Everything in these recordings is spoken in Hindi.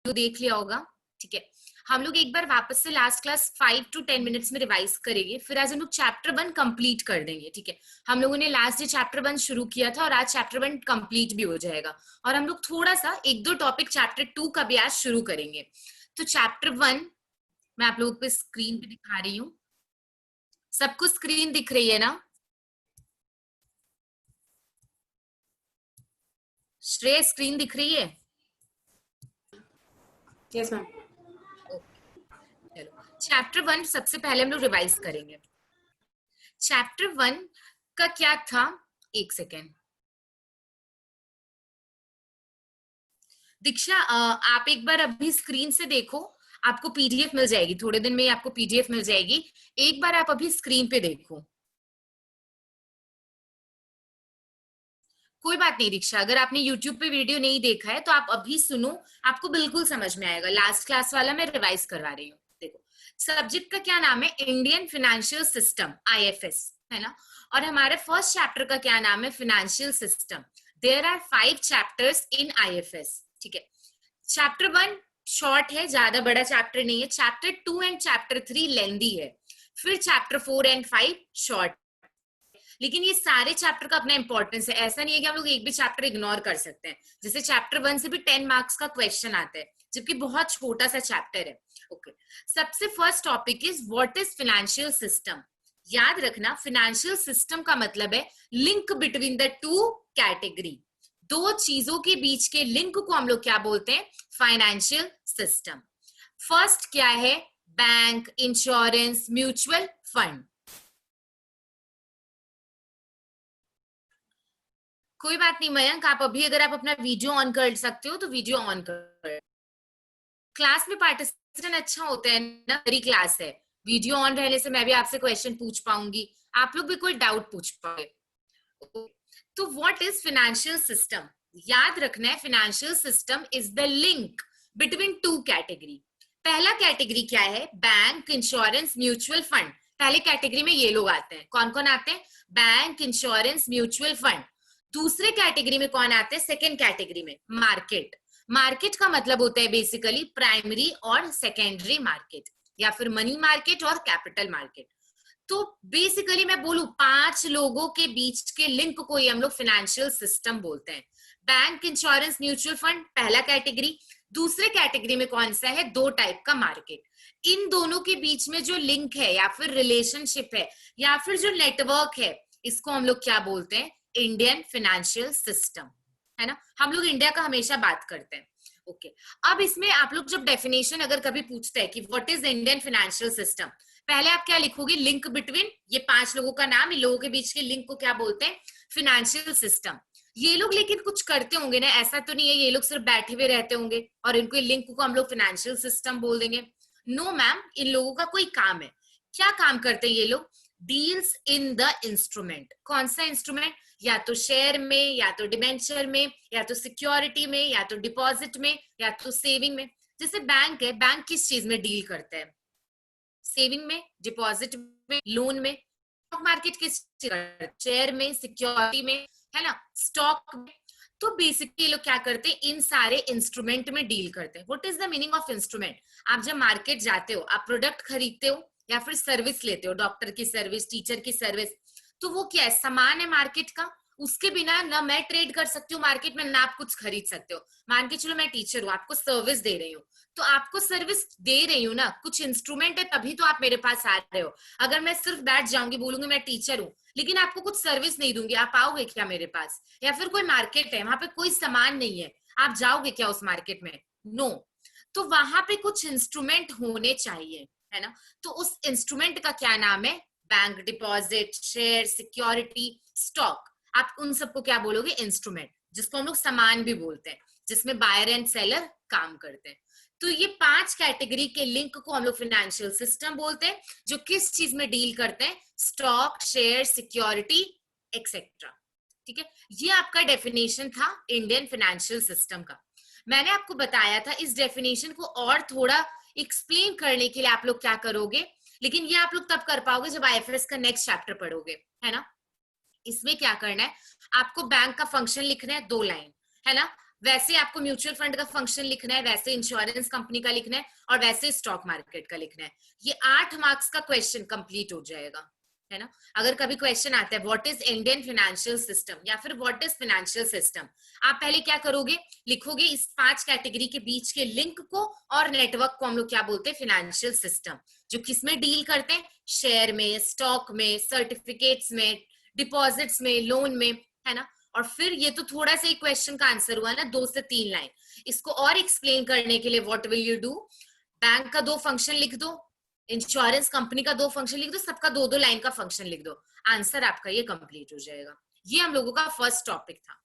देख लिया होगा, ठीक है। हम लोग एक बार वापस से लास्ट क्लास 5 to 10 मिनट्स में रिवाइज करेंगे, फिर आज हम लोग चैप्टर 1 कंप्लीट कर देंगे, ठीक है। हम लोगों ने लास्ट डे चैप्टर 1 शुरू किया था और आज चैप्टर 1 कंप्लीट भी हो जाएगा, और हम लोग थोड़ा सा एक दो टॉपिक चैप्टर 2 का भी आज शुरू करेंगे। तो चैप्टर 1 मैं आप लोगों को स्क्रीन पे दिखा रही हूँ, सबको स्क्रीन दिख रही है ना? श्रेय स्क्रीन दिख रही है? Yes ma'am. चलो चैप्टर 1 सबसे पहले हम लोग रिवाइज करेंगे। चैप्टर 1 का क्या था, एक सेकेंड। दीक्षा आप एक बार अभी स्क्रीन से देखो, आपको पीडीएफ मिल जाएगी, थोड़े दिन में आपको पीडीएफ मिल जाएगी। एक बार आप अभी स्क्रीन पे देखो। कोई बात नहीं दीक्षा, अगर आपने यूट्यूब पे वीडियो नहीं देखा है तो आप अभी सुनो, आपको बिल्कुल समझ में आएगा। लास्ट क्लास वाला मैं रिवाइज करवा रही हूँ। देखो सब्जेक्ट का क्या नाम है, इंडियन फाइनेंशियल सिस्टम, आईएफएस, है ना। और हमारे फर्स्ट चैप्टर का क्या नाम है, financial system. There are 5 chapters in IFS, ठीक है। चैप्टर 1 शॉर्ट है, ज्यादा बड़ा चैप्टर नहीं है। चैप्टर 2 एंड चैप्टर 3 लेंदी है, फिर चैप्टर 4 एंड 5 शॉर्ट। लेकिन ये सारे चैप्टर का अपना इंपॉर्टेंस है, ऐसा नहीं है कि हम लोग एक भी चैप्टर इग्नोर कर सकते हैं। जैसे चैप्टर 1 से भी 10 मार्क्स का क्वेश्चन आता है, जबकि बहुत छोटा सा चैप्टर है। ओके, सबसे first topic is what is financial system. याद रखना, फाइनेंशियल सिस्टम का मतलब है link between the two category. दो चीजों के बीच के लिंक को हम लोग क्या बोलते हैं, फाइनेंशियल सिस्टम। फर्स्ट क्या है, बैंक, इंश्योरेंस, म्यूचुअल फंड। कोई बात नहीं मयंक, आप अभी अगर आप अपना वीडियो ऑन कर सकते हो तो वीडियो ऑन कर। क्लास में पार्टिसिपेशन अच्छा होता है ना, मेरी क्लास है, वीडियो ऑन रहने से मैं भी आपसे क्वेश्चन पूछ पाऊंगी, आप लोग भी कोई डाउट पूछ पाओगे। तो व्हाट इज फाइनेंशियल सिस्टम, याद रखना है, financial system is the link between two category. पहला कैटेगरी क्या है, बैंक, इंश्योरेंस, म्यूचुअल फंड। पहले कैटेगरी में ये लोग आते हैं, कौन कौन आते हैं, बैंक, इंश्योरेंस, म्यूचुअल फंड। दूसरे कैटेगरी में कौन आते हैं, सेकेंड कैटेगरी में मार्केट। मार्केट का मतलब होता है बेसिकली प्राइमरी और सेकेंडरी मार्केट, या फिर मनी मार्केट और कैपिटल मार्केट। तो बेसिकली मैं बोलूं, 5 लोगों के बीच के लिंक को ही हम लोग फाइनेंशियल सिस्टम बोलते हैं। बैंक, इंश्योरेंस, म्यूचुअल फंड पहला कैटेगरी। दूसरे कैटेगरी में कौन सा है, 2 टाइप का मार्केट। इन दोनों के बीच में जो लिंक है या फिर रिलेशनशिप है या फिर जो नेटवर्क है, इसको हम लोग क्या बोलते हैं, इंडियन फाइनेंशियल सिस्टम, है ना। हम लोग इंडिया का हमेशा बात करते हैं। ओके, अब इसमें आप लोग जब डेफिनेशन अगर कभी पूछते हैं कि what is Indian financial system, पहले आप क्या लिखोगे, लिंक बिटवीन, ये 5 लोगों का नाम, इन लोगों के बीच के लिंक को क्या बोलते हैं, फाइनेंशियल सिस्टम। ये लोग लेकिन कुछ करते होंगे ना, ऐसा तो नहीं है ये लोग सिर्फ बैठे हुए रहते होंगे और इनको लिंक को हम लोग फाइनेंशियल सिस्टम बोल देंगे। नो मैम, इन लोगों का कोई काम है। क्या काम करते हैं ये लोग, डील्स इन द इंस्ट्रूमेंट। कौन सा इंस्ट्रूमेंट, या तो शेयर में, या तो डिबेंचर में, या तो सिक्योरिटी में, या तो डिपॉजिट में, या तो सेविंग में। जैसे बैंक है, बैंक किस चीज में डील करता है, सेविंग में, डिपॉजिट में, लोन में। स्टॉक मार्केट किस शेयर में, सिक्योरिटी में, है ना, स्टॉक में। तो बेसिकली लोग क्या करते हैं, इन सारे इंस्ट्रूमेंट में डील करते हैं। What is the meaning of instrument, आप जब मार्केट जाते हो, आप प्रोडक्ट खरीदते हो या फिर सर्विस लेते हो, डॉक्टर की सर्विस, टीचर की सर्विस, तो वो क्या है, सामान है मार्केट का। उसके बिना ना मैं ट्रेड कर सकती हूँ मार्केट में, ना आप कुछ खरीद सकते हो। मान के चलो मैं टीचर हूँ, आपको सर्विस दे रही हूँ, तो आपको सर्विस दे रही हूँ ना, कुछ इंस्ट्रूमेंट है तभी तो आप मेरे पास आ रहे हो। अगर मैं सिर्फ बैठ जाऊंगी, बोलूंगी मैं टीचर हूँ, लेकिन आपको कुछ सर्विस नहीं दूंगी, आप आओगे क्या मेरे पास। या फिर कोई मार्केट है, वहां पे कोई सामान नहीं है, आप जाओगे क्या उस मार्केट में, नो। तो वहां पे कुछ इंस्ट्रूमेंट होने चाहिए, है ना। तो उस इंस्ट्रूमेंट का क्या नाम है, bank, deposit, share, security, stock. आप उन सबको क्या बोलोगे, इंस्ट्रूमेंट, जिसको हम लोग सामान भी बोलते हैं, जिसमें बायर एंड सेलर काम करते हैं। तो ये 5 कैटेगरी के लिंक को हम लोग फाइनेंशियल सिस्टम बोलते हैं, जो किस चीज में डील करते हैं, स्टॉक, शेयर, सिक्योरिटी, एक्सेट्रा। ठीक है, ये आपका डेफिनेशन था इंडियन फाइनेंशियल सिस्टम का। मैंने आपको बताया था इस डेफिनेशन को और थोड़ा एक्सप्लेन करने के लिए आप लोग क्या करोगे, लेकिन ये आप लोग तब कर पाओगे जब आईएफएस का नेक्स्ट चैप्टर पढ़ोगे, है ना। इसमें क्या करना है, आपको बैंक का फंक्शन लिखना है 2 लाइन, है ना। वैसे आपको म्यूचुअल फंड का फंक्शन लिखना है, वैसे इंश्योरेंस कंपनी का लिखना है, और वैसे स्टॉक मार्केट का लिखना है। ये 8 मार्क्स का क्वेश्चन कंप्लीट हो जाएगा, है ना। अगर कभी क्वेश्चन आता है what is Indian financial system या फिर व्हाट इज फाइनेंशियल सिस्टम, आप पहले क्या करोगे, लिखोगे इस 5 कैटेगरी के बीच के लिंक को और नेटवर्क को हम लोग क्या बोलते हैं, फाइनेंशियल सिस्टम। जो किसमें डील करते हैं, शेयर में, स्टॉक में, सर्टिफिकेट्स में, डिपॉजिट्स में, लोन में, है ना। और फिर ये तो थोड़ा सा एक क्वेश्चन का आंसर हुआ ना, 2 से 3 लाइन। इसको और एक्सप्लेन करने के लिए what will you do, bank का 2 फंक्शन लिख दो, इंश्योरेंस कंपनी का 2 फंक्शन लिख दो, सबका 2-2 लाइन का फंक्शन लिख दो, आंसर आपका ये कंप्लीट हो जाएगा। ये हम लोगों का फर्स्ट टॉपिक था।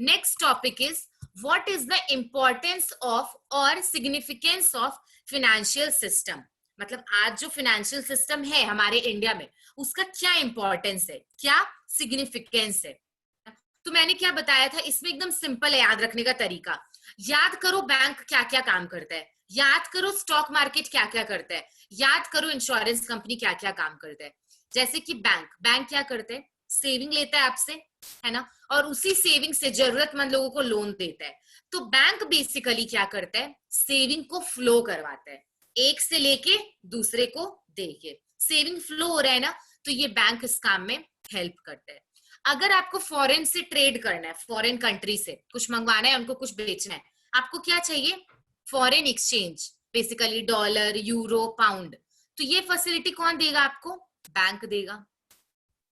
Next topic is what is the importance of और सिग्निफिकेंस ऑफ फाइनेंशियल सिस्टम। मतलब आज जो फाइनेंशियल सिस्टम है हमारे इंडिया में, उसका क्या इंपॉर्टेंस है, क्या सिग्निफिकेंस है। तो मैंने क्या बताया था, इसमें एकदम सिंपल है याद रखने का तरीका। याद करो बैंक क्या क्या काम करता है, याद करो स्टॉक मार्केट क्या क्या करता है, याद करो इंश्योरेंस कंपनी क्या क्या काम करता है। जैसे कि बैंक क्या करते हैं, सेविंग लेता है आपसे, है ना, और उसी सेविंग से जरूरतमंद लोगों को लोन देता है। तो बैंक बेसिकली क्या करता है, सेविंग को फ्लो करवाता है, एक से लेके दूसरे को देके सेविंग फ्लो हो रहा है ना, तो ये बैंक इस काम में हेल्प करता है। अगर आपको फॉरेन से ट्रेड करना है, फॉरेन कंट्री से कुछ मंगवाना है, उनको कुछ बेचना है, आपको क्या चाहिए, foreign exchange, basically dollar, euro, pound. तो ये फैसिलिटी कौन देगा आपको, बैंक देगा,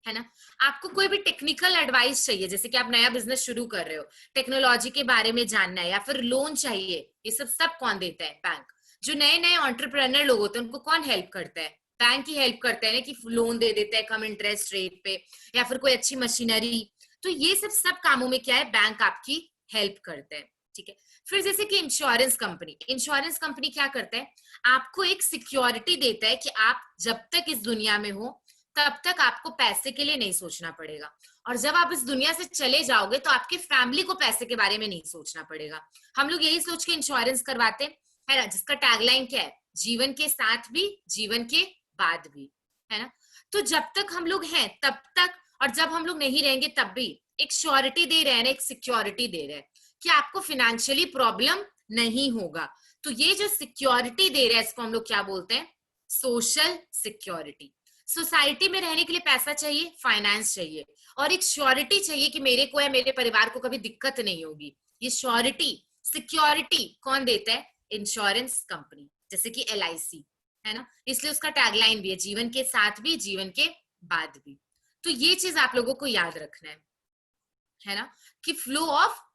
है ना। आपको कोई भी टेक्निकल एडवाइस चाहिए, जैसे कि आप नया बिजनेस शुरू कर रहे हो, टेक्नोलॉजी के बारे में जानना है, या फिर लोन चाहिए, ये सब कौन देता है, बैंक। जो नए नए एंटरप्रेन्योर लोग होते हैं उनको कौन हेल्प करता है, बैंक ही हेल्प करता है ना, कि लोन दे देता है कम इंटरेस्ट रेट पे, या फिर कोई अच्छी मशीनरी। तो ये सब कामों में क्या है, बैंक आपकी हेल्प करता है, ठीक है। फिर जैसे कि इंश्योरेंस कंपनी क्या करता है, आपको एक सिक्योरिटी देता है कि आप जब तक इस दुनिया में हो तब तक आपको पैसे के लिए नहीं सोचना पड़ेगा, और जब आप इस दुनिया से चले जाओगे तो आपके फैमिली को पैसे के बारे में नहीं सोचना पड़ेगा। हम लोग यही सोच के इंश्योरेंस करवाते हैं, है ना, जिसका टैगलाइन क्या है, जीवन के साथ भी जीवन के बाद भी, है ना। तो जब तक हम लोग हैं तब तक, और जब हम लोग नहीं रहेंगे तब भी एक श्योरिटी दे रहे हैं ना, एक सिक्योरिटी दे रहे हैं कि आपको फाइनेंशियली प्रॉब्लम नहीं होगा। तो ये जो सिक्योरिटी दे रहे हैं इसको हम लोग क्या बोलते हैं, सोशल सिक्योरिटी। सोसाइटी में रहने के लिए पैसा चाहिए, फाइनेंस चाहिए, और एक श्योरिटी चाहिए कि मेरे को या मेरे परिवार को कभी दिक्कत नहीं होगी। ये श्योरिटी, सिक्योरिटी कौन देता है, इंश्योरेंस कंपनी, जैसे कि LIC, है ना। इसलिए उसका टैगलाइन भी है, जीवन के साथ भी जीवन के बाद भी। तो ये चीज आप लोगों को याद रखना है ना, कि फ्लो ऑफ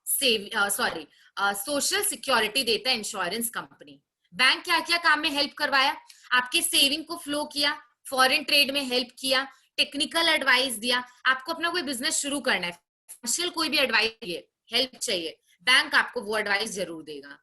सोशल सिक्योरिटी देता है इंश्योरेंस कंपनी। बैंक क्या क्या काम में हेल्प करवाया, आपके सेविंग को फ्लो किया, फॉरेन ट्रेड में हेल्प किया, टेक्निकल एडवाइस दिया, आपको अपना कोई बिजनेस शुरू करना है, फाइनेंशियल कोई भी एडवाइस चाहिए, हेल्प चाहिए, बैंक आपको वो एडवाइस जरूर देगा,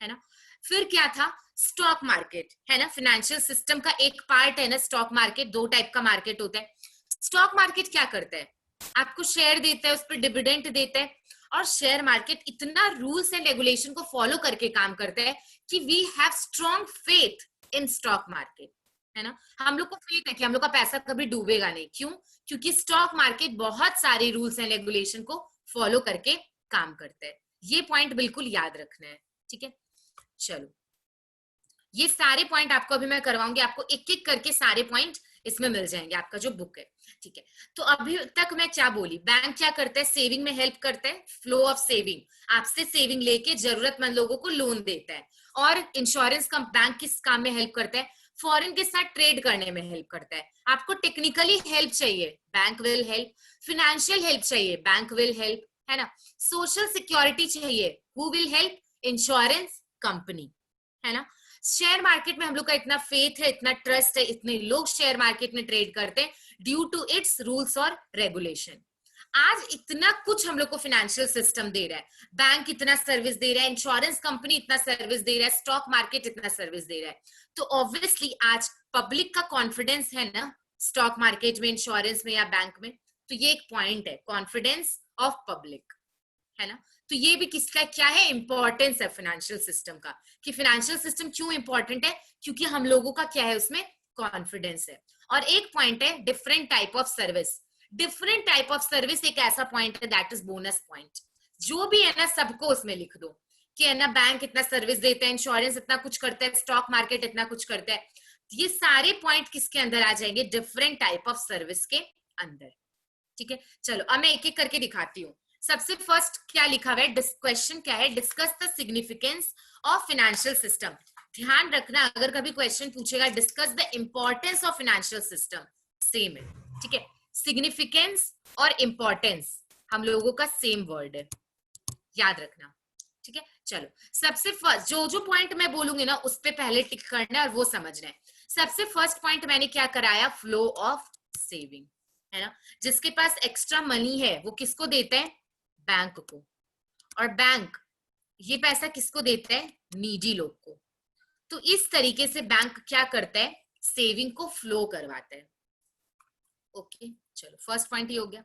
है ना। फिर क्या था, स्टॉक मार्केट, है ना, फाइनेंशियल सिस्टम का एक पार्ट है ना स्टॉक मार्केट। 2 टाइप का मार्केट होता है। स्टॉक मार्केट क्या करता है, आपको शेयर देता है, उस पर डिविडेंड देता है, और शेयर मार्केट इतना रूल्स एंड रेगुलेशन को फॉलो करके काम करता है कि we have strong faith in stock market, है ना। हम लोग को फेथ है कि हम लोग का पैसा कभी डूबेगा नहीं। क्यों, क्योंकि स्टॉक मार्केट बहुत सारे रूल्स एंड रेगुलेशन को फॉलो करके काम करता है। ये पॉइंट बिल्कुल याद रखना है, ठीक है। चलो, ये सारे पॉइंट आपको अभी मैं करवाऊंगी, आपको एक एक करके सारे पॉइंट इसमें मिल जाएंगे, आपका जो बुक है, ठीक है। तो अभी तक मैं क्या बोली, बैंक क्या करता है, सेविंग में हेल्प करता है, फ्लो ऑफ सेविंग, आपसे सेविंग लेके जरूरतमंद लोगों को लोन देता है। और इंश्योरेंस का बैंक किस काम में हेल्प करता है, फॉरेन के साथ ट्रेड करने में हेल्प करता है। आपको टेक्निकली हेल्प चाहिए, bank will help, financial help चाहिए, बैंक विल हेल्प, है ना। सोशल सिक्योरिटी चाहिए, who will help, insurance company, है ना। शेयर मार्केट में हम लोग का इतना फेथ है, इतना ट्रस्ट है, इतने लोग शेयर मार्केट में ट्रेड करते हैं ड्यू टू इट्स रूल्स और रेगुलेशन। आज इतना कुछ हम लोग को फाइनेंशियल सिस्टम दे रहा है, बैंक इतना सर्विस दे रहा है, इंश्योरेंस कंपनी इतना सर्विस दे रहा है, स्टॉक मार्केट इतना सर्विस दे रहा है। तो ऑब्वियसली आज पब्लिक का कॉन्फिडेंस है ना स्टॉक मार्केट में, इंश्योरेंस में या बैंक में। तो ये एक पॉइंट है, कॉन्फिडेंस ऑफ पब्लिक, है ना। तो ये भी किसका क्या है, इंपॉर्टेंस है फाइनेंशियल सिस्टम का, कि फाइनेंशियल सिस्टम क्यों इंपॉर्टेंट है, क्योंकि हम लोगों का क्या है उसमें कॉन्फिडेंस है। और एक पॉइंट है different type of service. Different type of service एक ऐसा पॉइंट है दैट इज बोनस पॉइंट। जो भी है ना सबको उसमें लिख दो कि है ना बैंक इतना सर्विस देता है, इंश्योरेंस इतना कुछ करता है, स्टॉक मार्केट इतना कुछ करता है। ये सारे पॉइंट किसके अंदर आ जाएंगे? डिफरेंट टाइप ऑफ सर्विस के अंदर। ठीक है, चलो अब मैं एक एक करके दिखाती हूँ। सबसे फर्स्ट क्या लिखा हुआ है, क्वेश्चन क्या है? Discuss the significance of financial system. ध्यान रखना, अगर कभी क्वेश्चन पूछेगा discuss the importance of financial system, same है। ठीक है, सिग्निफिकेंस और इंपॉर्टेंस हम लोगों का सेम वर्ड है, याद रखना। ठीक है, चलो सबसे फर्स्ट जो जो पॉइंट मैं बोलूंगी ना उस पे पहले टिक करना है और वो समझना है। सबसे फर्स्ट पॉइंट मैंने क्या कराया? फ्लो ऑफ सेविंग, है ना। जिसके पास एक्स्ट्रा मनी है वो किसको देता है? बैंक को। और बैंक ये पैसा किसको देता है? नीडी लोग को। तो इस तरीके से बैंक क्या करता है? सेविंग को फ्लो करवाता है। ओके, चलो फर्स्ट पॉइंट ये हो गया।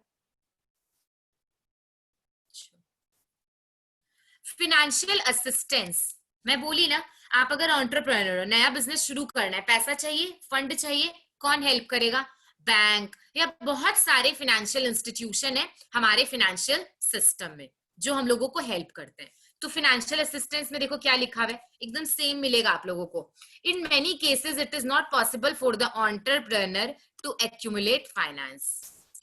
फिनेंशियल असिस्टेंस, मैं बोली ना, आप अगर एंटरप्रेन्योर हो, नया बिजनेस शुरू करना है, पैसा चाहिए, फंड चाहिए, कौन हेल्प करेगा? बैंक या बहुत सारे फाइनेंशियल इंस्टीट्यूशन है हमारे फाइनेंशियल सिस्टम में जो हम लोगों को हेल्प करते हैं। तो फाइनेंशियल असिस्टेंस में देखो क्या लिखा हुआ है, एकदम सेम मिलेगा आप लोगों को। In many cases it is not possible for the entrepreneur to accumulate finance,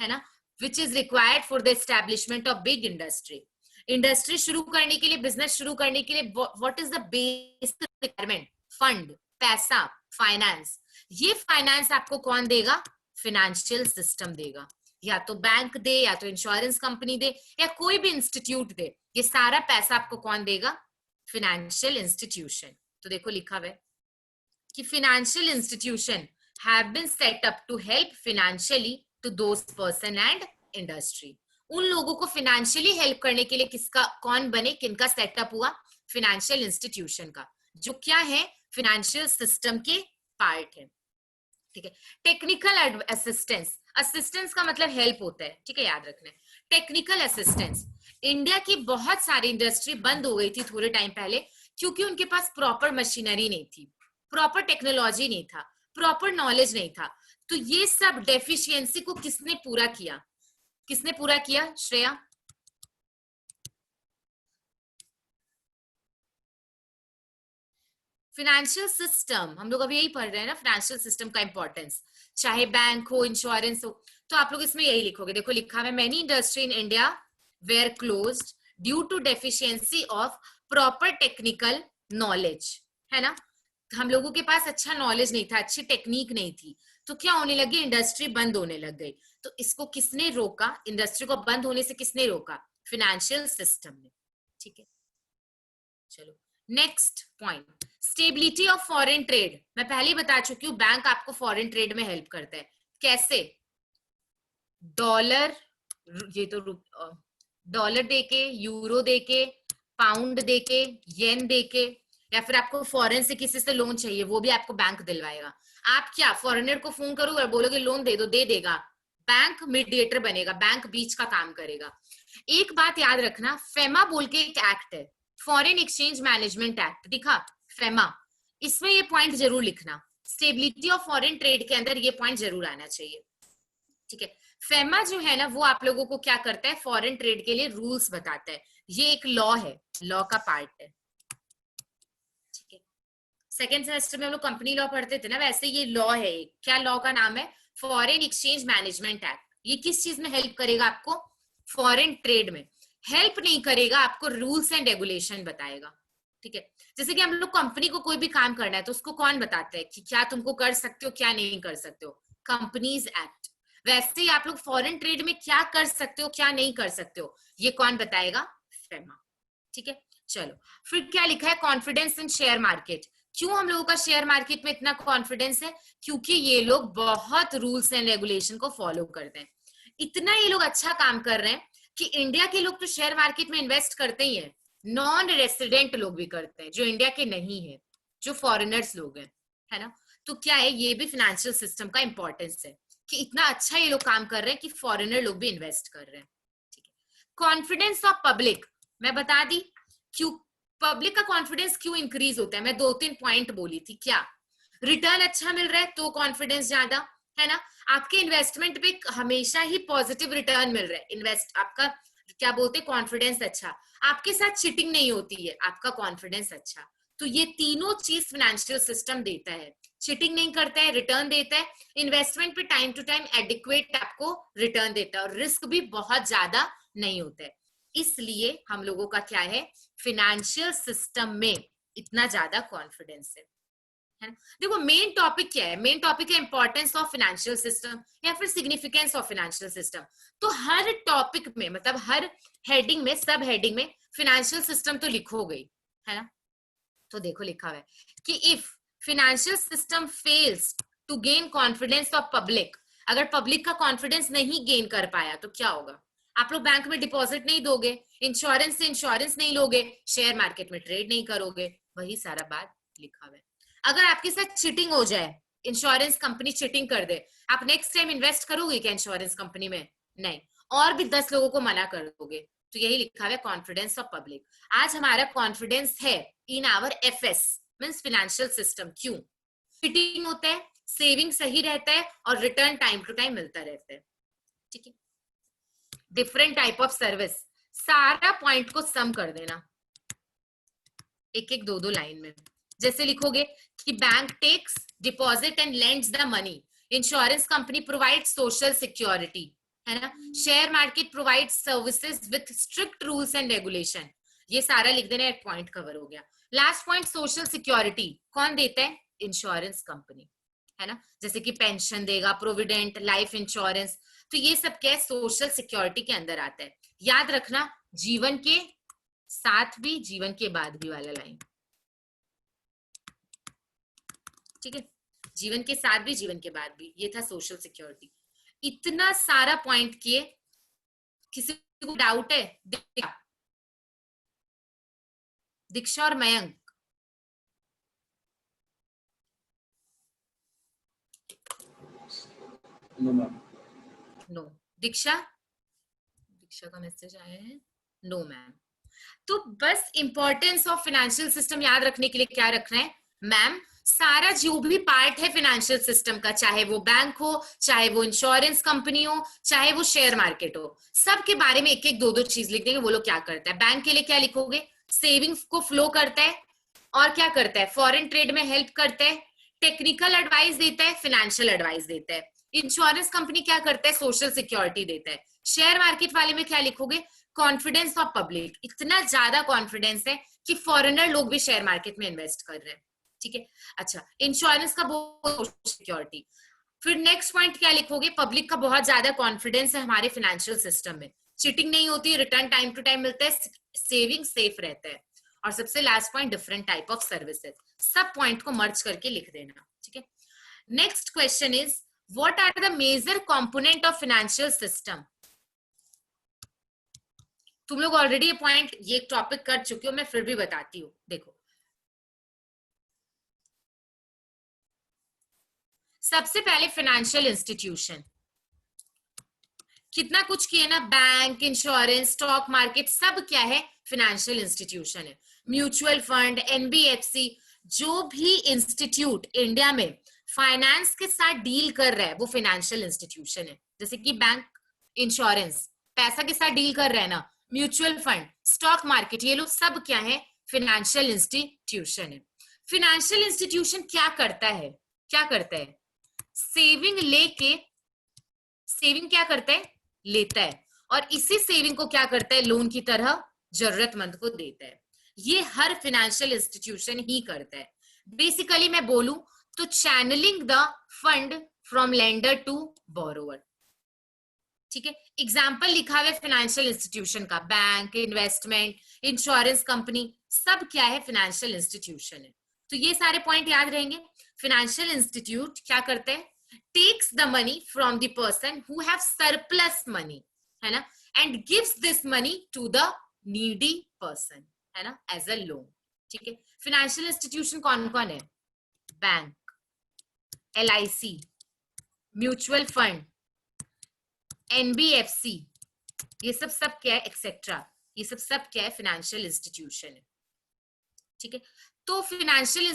है ना, which is required for the establishment of big industry. Industry शुरू करने के लिए, बिजनेस शुरू करने के लिए what is the basic requirement? Fund, पैसा, फाइनेंस। ये फाइनेंस आपको कौन देगा? फाइनेंशियल सिस्टम देगा। या तो बैंक दे, या तो इंश्योरेंस कंपनी दे, या कोई भी इंस्टीट्यूट दे। ये सारा पैसा आपको कौन देगा? Financial institution. तो देखो लिखा हुआ है कि financial institution have been set up to help financially to those person and industry. उन लोगों को फाइनेंशियली हेल्प करने के लिए किसका, कौन बने, किनका सेटअप हुआ? फाइनेंशियल इंस्टीट्यूशन का, जो क्या है? फाइनेंशियल सिस्टम के पार्ट है। ठीक है, टेक्निकल असिस्टेंस, असिस्टेंस का मतलब हेल्प होता है। ठीक है, याद रखना। टेक्निकल असिस्टेंस, इंडिया की बहुत सारी इंडस्ट्री बंद हो गई थी थोड़े टाइम पहले क्योंकि उनके पास प्रॉपर मशीनरी नहीं थी, प्रॉपर टेक्नोलॉजी नहीं था, प्रॉपर नॉलेज नहीं था। तो ये सब डेफिशिएंसी को किसने पूरा किया? किसने पूरा किया? श्रेया। फाइनेंशियल सिस्टम, हम लोग अभी यही पढ़ रहे हैं ना, फाइनेंशियल सिस्टम का इंपॉर्टेंस, चाहे बैंक हो, इंश्योरेंस हो। तो आप लोग इसमें यही लिखोगे। देखो लिखा है, many industry in India were closed due to deficiency of proper technical knowledge, है ना। हम लोगों के पास अच्छा नॉलेज नहीं था, अच्छी टेक्निक नहीं थी, तो क्या होने लगी? इंडस्ट्री बंद होने लग गई। तो इसको किसने रोका? इंडस्ट्री को बंद होने से किसने रोका? फाइनेंशियल सिस्टम ने। ठीक है, चलो next point, stability of foreign trade. मैं पहले ही बता चुकी हूँ, बैंक आपको फॉरेन ट्रेड में हेल्प करता है। कैसे? डॉलर, ये तो डॉलर देके, यूरो देके, पाउंड देके, येन देके, या फिर आपको फॉरेन से किसी से लोन चाहिए, वो भी आपको बैंक दिलवाएगा। आप क्या फॉरेनर को फोन करोगे और बोलोगे लोन दे दो, दे देगा। बैंक मीडिएटर बनेगा, बैंक बीच का काम करेगा। एक बात याद रखना, फेमा बोल के एक एक्ट है, फॉरेन एक्सचेंज मैनेजमेंट एक्ट, दिखा फेमा, इसमें ये पॉइंट जरूर लिखना। स्टेबिलिटी ऑफ फॉरेन ट्रेड के अंदर ये पॉइंट जरूर आना चाहिए। ठीक है, फेमा जो है ना वो आप लोगों को क्या करता है? फॉरेन ट्रेड के लिए रूल्स बताता है। ये एक लॉ है, लॉ का पार्ट है। ठीक है, सेकेंड सेमेस्टर में हम लोग कंपनी लॉ पढ़ते थे ना, वैसे ये लॉ है। क्या लॉ का नाम है? Foreign exchange management act. ये किस चीज में हेल्प करेगा आपको? फॉरेन ट्रेड में हेल्प नहीं करेगा, आपको रूल्स एंड रेगुलेशन बताएगा। ठीक है, जैसे कि हम लोग कंपनी को कोई भी काम करना है तो उसको कौन बताता है कि क्या तुमको कर सकते हो, क्या नहीं कर सकते हो? Companies act. वैसे ही आप लोग फॉरेन ट्रेड में क्या कर सकते हो, क्या नहीं कर सकते हो, ये कौन बताएगा? फेमा। ठीक है, चलो फिर क्या लिखा है? Confidence in share market. क्यों हम लोगों का शेयर मार्केट में इतना कॉन्फिडेंस है? क्योंकि ये लोग बहुत रूल्स एंड रेगुलेशन को फॉलो करते हैं। इतना ये लोग अच्छा काम कर रहे हैं कि इंडिया के लोग तो शेयर मार्केट में इन्वेस्ट करते ही है, नॉन रेसिडेंट लोग भी करते हैं जो इंडिया के नहीं है, जो फॉरेनर्स लोग हैं, है ना। तो क्या है, ये भी फाइनेंशियल सिस्टम का इंपॉर्टेंस है कि इतना अच्छा ये लोग काम कर रहे हैं कि फॉरेनर लोग भी इन्वेस्ट कर रहे हैं। ठीक है, कॉन्फिडेंस ऑफ पब्लिक मैं बता दी। क्यों पब्लिक का कॉन्फिडेंस क्यों इंक्रीज होता है? मैं 2-3 पॉइंट बोली थी। क्या? रिटर्न अच्छा मिल रहा है तो कॉन्फिडेंस ज्यादा, है ना। आपके इन्वेस्टमेंट पे हमेशा ही पॉजिटिव रिटर्न मिल रहा है, इन्वेस्ट आपका क्या बोलते, कॉन्फिडेंस अच्छा, आपके साथ चीटिंग नहीं होती है, आपका कॉन्फिडेंस अच्छा। तो ये तीनों चीज फाइनेंशियल सिस्टम देता है, चीटिंग नहीं करता है, रिटर्न देता है, इन्वेस्टमेंट पे टाइम टू टाइम एडिक्वेट आपको रिटर्न देता है, और रिस्क भी बहुत ज्यादा नहीं होता है। इसलिए हम लोगों का क्या है, फाइनेंशियल सिस्टम में इतना ज्यादा कॉन्फिडेंस है ना। देखो मेन टॉपिक क्या है, मेन टॉपिक है इंपॉर्टेंस ऑफ फाइनेंशियल सिस्टम या फिर सिग्निफिकेंस ऑफ फाइनेंशियल सिस्टम। तो हर टॉपिक में, मतलब हर हेडिंग में, सब हेडिंग में फाइनेंशियल सिस्टम तो लिखोगे ही, है ना। तो देखो लिखा हुआ है कि if financial system fails to gain confidence of public, अगर पब्लिक का कॉन्फिडेंस नहीं गेन कर पाया तो क्या होगा, आप लोग बैंक में डिपॉजिट नहीं दोगे, इंश्योरेंस से इंश्योरेंस नहीं लोगे, शेयर मार्केट में ट्रेड नहीं करोगे, वही सारा बात लिखा हुआ है। अगर आपके साथ चीटिंग हो जाए, इंश्योरेंस कंपनी चीटिंग कर दे, आप नेक्स्ट टाइम इन्वेस्ट करोगे क्या इंश्योरेंस कंपनी में, नहीं, और भी 10 लोगों को मना कर दोगे। तो यही लिखा हुआ है कॉन्फिडेंस ऑफ पब्लिक। आज हमारा कॉन्फिडेंस है in our FS means financial system. क्यों, चीटिंग होता है, सेविंग सही रहता है, और रिटर्न टाइम टू टाइम मिलता रहता है, ठीक है। डिफरेंट टाइप ऑफ सर्विस, सारा पॉइंट को सम कर देना एक एक दो दो लाइन में। जैसे लिखोगे कि bank takes deposit and lends the money, insurance company provide social security, है ना, share market provide services with strict rules and regulation. ये सारा लिख देना, एक पॉइंट कवर हो गया। लास्ट पॉइंट, सोशल सिक्योरिटी कौन देता है, इंश्योरेंस कंपनी, है ना, जैसे कि पेंशन देगा, प्रोविडेंट, लाइफ इंश्योरेंस। तो ये सब क्या है, सोशल सिक्योरिटी के अंदर आता है। याद रखना, जीवन के साथ भी जीवन के बाद भी वाला लाइन, ठीक है, जीवन के साथ भी जीवन के बाद भी, ये था सोशल सिक्योरिटी। इतना सारा पॉइंट किए, किसी को डाउट है, दीक्षा और मयंक, नो मैम, नो, दीक्षा, दीक्षा का मैसेज आया है, नो मैम। तो बस इंपॉर्टेंस ऑफ फाइनेंशियल सिस्टम याद रखने के लिए क्या रखना है, मैम सारा जो भी पार्ट है फाइनेंशियल सिस्टम का, चाहे वो बैंक हो, चाहे वो इंश्योरेंस कंपनी हो, चाहे वो शेयर मार्केट हो, सब के बारे में एक एक दो दो चीज लिख देंगे, वो लोग क्या करता है। बैंक के लिए क्या लिखोगे, सेविंग्स को फ्लो करता है, और क्या करता है, फॉरेन ट्रेड में हेल्प करता है, टेक्निकल एडवाइस देता है, फाइनेंशियल एडवाइस देता है। इंश्योरेंस कंपनी क्या करता है, सोशल सिक्योरिटी देता है। शेयर मार्केट वाले में क्या लिखोगे, कॉन्फिडेंस ऑफ पब्लिक, इतना ज्यादा कॉन्फिडेंस है कि फॉरेनर लोग भी शेयर मार्केट में इन्वेस्ट कर रहे हैं, ठीक है। अच्छा, इंश्योरेंस का सोशल सिक्योरिटी। फिर नेक्स्ट पॉइंट क्या लिखोगे, पब्लिक का बहुत ज्यादा कॉन्फिडेंस है हमारे फाइनेंशियल सिस्टम में, चीटिंग नहीं होती, रिटर्न टाइम टू टाइम मिलता है, सेविंग सेफ रहता है। और सबसे last point, different type of services. सब पॉइंट को मर्ज करके लिख देना, ठीक है। Next question is, what are the major component of financial system. तुम लोग ऑलरेडी ये पॉइंट, ये टॉपिक कर चुके हो, मैं फिर भी बताती हूँ। देखो, सबसे पहले फाइनेंशियल इंस्टीट्यूशन, कितना कुछ किया ना, बैंक, इंश्योरेंस, स्टॉक मार्केट, सब क्या है, फाइनेंशियल इंस्टीट्यूशन है। म्यूचुअल फंड, एनबीएफसी, जो भी इंस्टीट्यूट इंडिया में फाइनेंस के साथ डील कर रहा है वो फाइनेंशियल इंस्टीट्यूशन है। जैसे कि बैंक, इंश्योरेंस पैसा के साथ डील कर रहा है ना, म्यूचुअल फंड, स्टॉक मार्केट, ये लोग सब क्या है, फाइनेंशियल इंस्टीट्यूशन है। फाइनेंशियल इंस्टीट्यूशन क्या करता है, क्या करता है, सेविंग लेके, सेविंग क्या करता है, लेता है, और इसी सेविंग को क्या करता है, लोन की तरह जरूरतमंद को देता है। ये हर फाइनेंशियल इंस्टीट्यूशन ही करता है। बेसिकली मैं बोलूं तो channeling the fund from lender to borrower, ठीक है। एग्जाम्पल लिखा हुआ है फाइनेंशियल इंस्टीट्यूशन का, बैंक, इन्वेस्टमेंट, इंश्योरेंस कंपनी, सब क्या है, फाइनेंशियल इंस्टीट्यूशन है। तो ये सारे पॉइंट याद रहेंगे। फाइनेंशियल इंस्टीट्यूट क्या करते हैं, takes the money from the person who have surplus money, है ना, and gives this money to the needy person, है ना, as a loan, ठीक है। फाइनेंशियल इंस्टीट्यूशन कौन कौन है, bank, LIC, mutual fund, NBFC, ये सब क्या है, एक्सेट्रा, ये सब क्या है, फाइनेंशियल इंस्टीट्यूशन है, ठीक है। तो फाइनेंशियल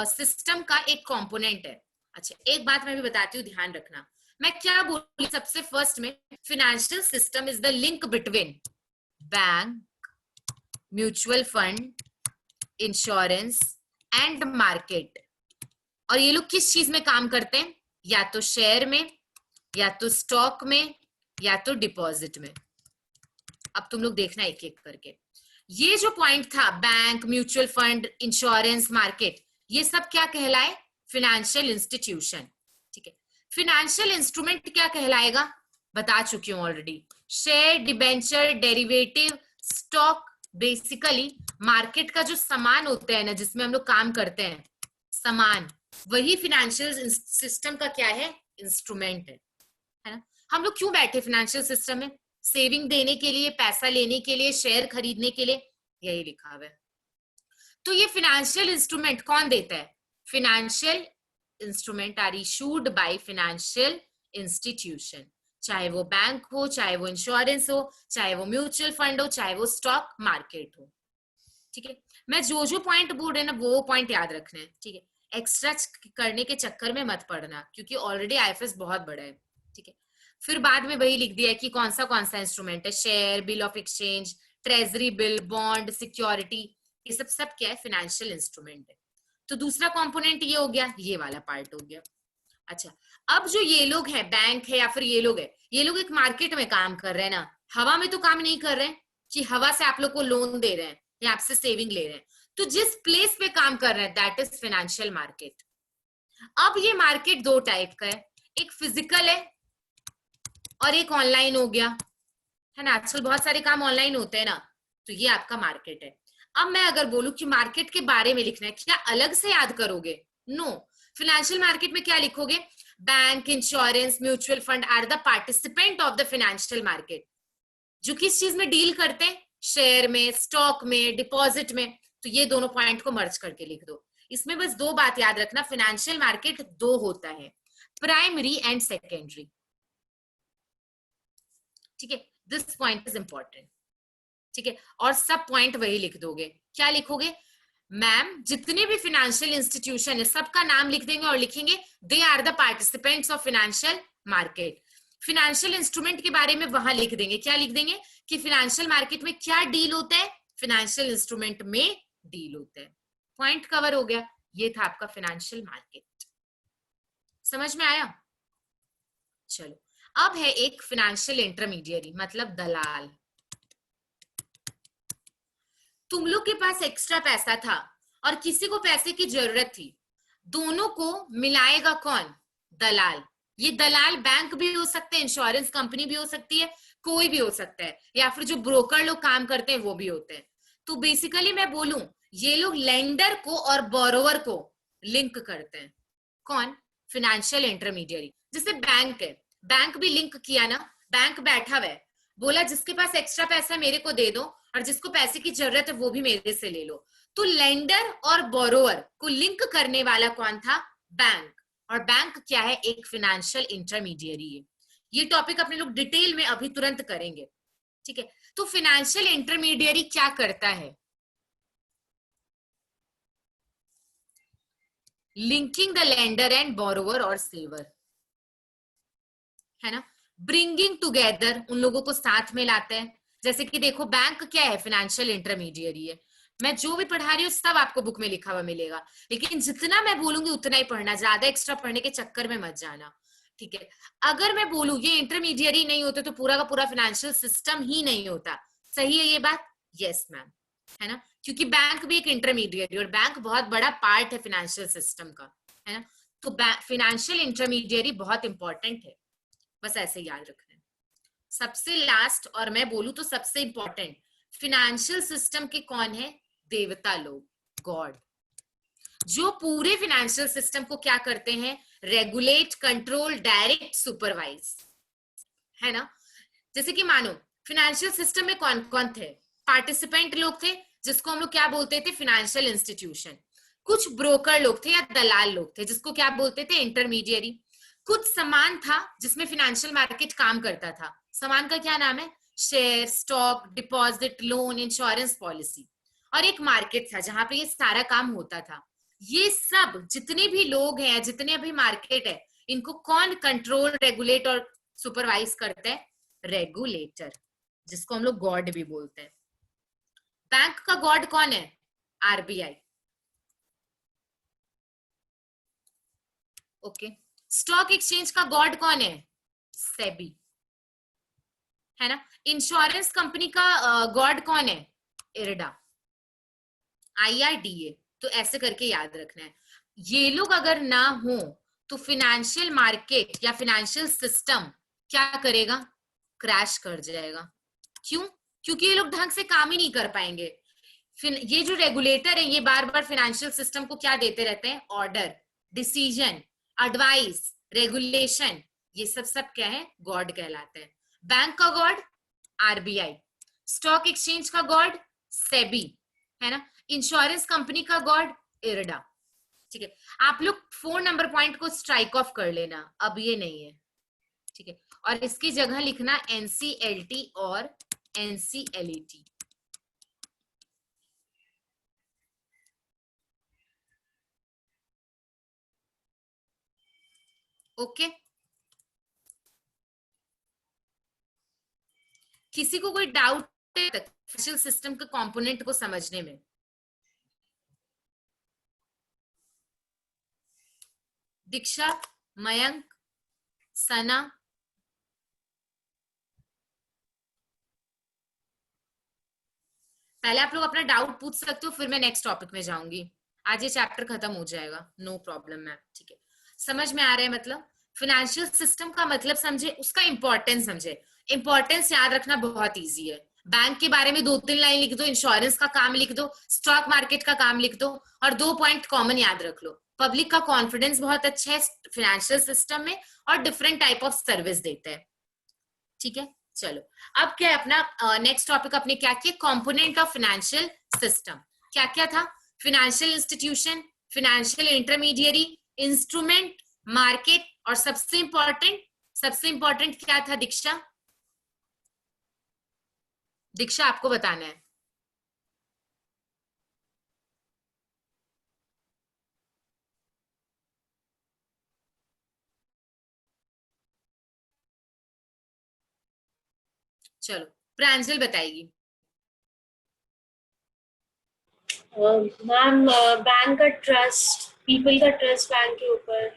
सिस्टम का एक कंपोनेंट है। अच्छा, एक बात मैं भी बताती हूँ, ध्यान रखना, मैं क्या बोली सबसे फर्स्ट में, financial system is the link between bank, mutual fund, insurance and market. और ये लोग किस चीज में काम करते हैं? या तो शेयर में, या तो स्टॉक में, या तो डिपॉजिट में। अब तुम लोग देखना एक एक करके। ये जो पॉइंट था bank, mutual fund, insurance, market, ये सब क्या कहलाए? Financial institution. ठीक है, फिनेंशियल इंस्ट्रूमेंट क्या कहलाएगा? बता चुकी हूं already. Share, debenture, derivative, stock, basically market का जो सामान होता है ना, जिसमें हम लोग काम करते हैं, सामान, वही फिनेंशियल सिस्टम का क्या है? इंस्ट्रूमेंट है ना। हम लोग क्यों बैठे फिनेंशियल सिस्टम में? सेविंग देने के लिए, पैसा लेने के लिए, शेयर खरीदने के लिए, यही लिखा हुआ है। तो ये फिनेंशियल इंस्ट्रूमेंट कौन देता है? Financial instrument are issued by financial institution, चाहे वो बैंक हो, चाहे वो इंश्योरेंस हो, चाहे वो म्यूचुअल फंड हो, चाहे वो स्टॉक मार्केट हो। ठीक है, मैं जो पॉइंट बोल रहे ना वो पॉइंट याद रखना है। ठीक है, एक्स्ट्रा करने के चक्कर में मत पड़ना, क्योंकि ऑलरेडी आईएफएस बहुत बड़ा है। ठीक है, फिर बाद में वही लिख दिया है कि कौन सा इंस्ट्रूमेंट है, share, bill of exchange, treasury bill, bond, security, ये सब क्या है? फाइनेंशियल इंस्ट्रूमेंट है। तो दूसरा कंपोनेंट ये हो गया, ये वाला पार्ट हो गया। अच्छा, अब जो ये लोग हैं, बैंक है या फिर ये लोग है, ये लोग एक मार्केट में काम कर रहे हैं ना, हवा में तो काम नहीं कर रहे हैं कि हवा से आप लोग को लोन दे रहे हैं या आपसे सेविंग ले रहे हैं। तो जिस प्लेस पे काम कर रहे हैं दैट इज फाइनेंशियल मार्केट। अब ये मार्केट दो टाइप का है, एक फिजिकल है और एक ऑनलाइन हो गया, है ना। आजकल बहुत सारे काम ऑनलाइन होते हैं ना, तो ये आपका मार्केट है। अब मैं अगर बोलूं कि मार्केट के बारे में लिखना है, क्या अलग से याद करोगे? नो। फाइनेंशियल मार्केट में क्या लिखोगे? Bank, insurance, mutual fund are the participant of the financial market. जो किस चीज में डील करते हैं? शेयर में, स्टॉक में, डिपॉजिट में। तो ये दोनों पॉइंट को मर्ज करके लिख दो। इसमें बस दो बात याद रखना, फाइनेंशियल मार्केट दो होता है, प्राइमरी एंड सेकेंडरी। ठीक है, दिस पॉइंट इज इंपॉर्टेंट। ठीक है, और सब पॉइंट वही लिख दोगे। क्या लिखोगे? मैम, जितने भी फाइनेंशियल इंस्टीट्यूशन है सबका नाम लिख देंगे और लिखेंगे they are the participants of financial market. Financial instrument के बारे में वहां लिख देंगे, क्या लिख देंगे? कि फाइनेंशियल मार्केट में क्या डील होता है? फाइनेंशियल इंस्ट्रूमेंट में डील होता है। पॉइंट कवर हो गया। ये था आपका फाइनेंशियल मार्केट। समझ में आया? चलो, अब है एक फाइनेंशियल इंटरमीडियरी, मतलब दलाल। तुम लोग के पास एक्स्ट्रा पैसा था और किसी को पैसे की जरूरत थी, दोनों को मिलाएगा कौन? दलाल। ये दलाल बैंक भी हो सकते हैं, इंश्योरेंस कंपनी भी हो सकती है, कोई भी हो सकता है, या फिर जो ब्रोकर लोग काम करते हैं वो भी होते हैं। तो बेसिकली मैं बोलूं, ये लोग लेंडर को और बोरोवर को लिंक करते हैं। कौन? Financial intermediary. जैसे बैंक है, बैंक भी लिंक किया ना, बैंक बैठा हुआ है, बोला जिसके पास एक्स्ट्रा पैसा मेरे को दे दो और जिसको पैसे की जरूरत है वो भी मेरे से ले लो। तो लेंडर और बोरोवर को लिंक करने वाला कौन था? बैंक। और बैंक क्या है? एक फाइनेंशियल इंटरमीडियरी है। ये टॉपिक अपने लोग डिटेल में अभी तुरंत करेंगे। ठीक है, तो फाइनेंशियल इंटरमीडियरी क्या करता है? Linking the lender and borrower और सेवर, है ना। ब्रिंगिंग टुगेदर, उन लोगों को साथ में लाते हैं। जैसे कि देखो, बैंक क्या है? फाइनेंशियल इंटरमीडियरी है। मैं जो भी पढ़ा रही हूँ सब आपको बुक में लिखा हुआ मिलेगा, लेकिन जितना मैं बोलूंगी उतना ही पढ़ना, ज्यादा एक्स्ट्रा पढ़ने के चक्कर में मत जाना। ठीक है, अगर मैं बोलूं ये इंटरमीडियरी नहीं होते तो पूरा का पूरा फाइनेंशियल सिस्टम ही नहीं होता। सही है ये बात? यस मैम, है ना, क्योंकि बैंक भी एक इंटरमीडियरी और बैंक बहुत बड़ा पार्ट है फाइनेंशियल सिस्टम का, है ना। तो फाइनेंशियल इंटरमीडियरी बहुत इंपॉर्टेंट है, बस ऐसे याद रखना है। सबसे लास्ट और मैं बोलूं तो सबसे इंपॉर्टेंट, फाइनेंशियल सिस्टम के कौन है? देवता लोग, गॉड, जो पूरे फाइनेंशियल सिस्टम को क्या करते हैं? रेगुलेट, कंट्रोल, डायरेक्ट, सुपरवाइज, है ना। जैसे कि मानो फाइनेंशियल सिस्टम में कौन कौन थे? पार्टिसिपेंट लोग थे, जिसको हम लोग क्या बोलते थे? Financial institution. कुछ ब्रोकर लोग थे या दलाल लोग थे, जिसको क्या बोलते थे? इंटरमीडियरी। कुछ सामान था जिसमें फाइनेंशियल मार्केट काम करता था, सामान का क्या नाम है? Share, stock, deposit, loan, insurance policy. और एक मार्केट था जहां पे ये सारा काम होता था। ये सब जितने भी लोग हैं, जितने भी मार्केट है, इनको कौन कंट्रोल, रेगुलेट और सुपरवाइज करता है? रेगुलेटर। जिसको हम लोग गॉड भी बोलते हैं। बैंक का गॉड कौन है? आरबीआई। ओके। स्टॉक एक्सचेंज का गॉड कौन है? सेबी, है ना। इंश्योरेंस कंपनी का गॉड कौन है? IRDA, IRDA। तो ऐसे करके याद रखना है। ये लोग अगर ना हो तो फाइनेंशियल मार्केट या फाइनेंशियल सिस्टम क्या करेगा? क्रैश कर जाएगा। क्यों? क्योंकि ये लोग ढंग से काम ही नहीं कर पाएंगे। ये जो रेगुलेटर है ये बार बार फाइनेंशियल सिस्टम को क्या देते रहते हैं? Order, decision, advice, regulation. ये सब क्या है? गॉड कहलाते हैं। बैंक का गॉड आरबीआई, स्टॉक एक्सचेंज का गॉड सेबी, है ना। इंश्योरेंस कंपनी का गॉड इरडा। ठीक है, आप लोग 4 नंबर पॉइंट को स्ट्राइक ऑफ कर लेना, अब ये नहीं है। ठीक है, और इसकी जगह लिखना एनसीएलटी और एनसीएलईटी। ओके। किसी को कोई डाउट है फाइनेंशियल सिस्टम के कंपोनेंट को समझने में? दीक्षा, मयंक, सना? पहले आप लोग अपना डाउट पूछ सकते हो, फिर मैं नेक्स्ट टॉपिक में जाऊंगी। आज ये चैप्टर खत्म हो जाएगा, नो प्रॉब्लम मैम। ठीक है, समझ में आ रहा है? मतलब फाइनेंशियल सिस्टम का मतलब समझे, उसका इंपॉर्टेंस समझे। इंपॉर्टेंस याद रखना बहुत इजी है। बैंक के बारे में 2-3 लाइन लिख दो, इंश्योरेंस का काम लिख दो, स्टॉक मार्केट का काम लिख दो, और 2 पॉइंट कॉमन याद रख लो। पब्लिक का कॉन्फिडेंस बहुत अच्छा है फाइनेंशियल सिस्टम में, और डिफरेंट टाइप ऑफ सर्विस देते हैं। ठीक है, चलो। अब क्या है अपना नेक्स्ट टॉपिक? अपने क्या किया? Component of financial system. क्या क्या था? Financial institution, financial intermediary, instrument, market, और सबसे इंपॉर्टेंट क्या था दीक्षा? दीक्षा आपको बताना है। चलो, प्रांजल बताएगी। मैम बैंक का ट्रस्ट, पीपल का ट्रस्ट बैंक के ऊपर।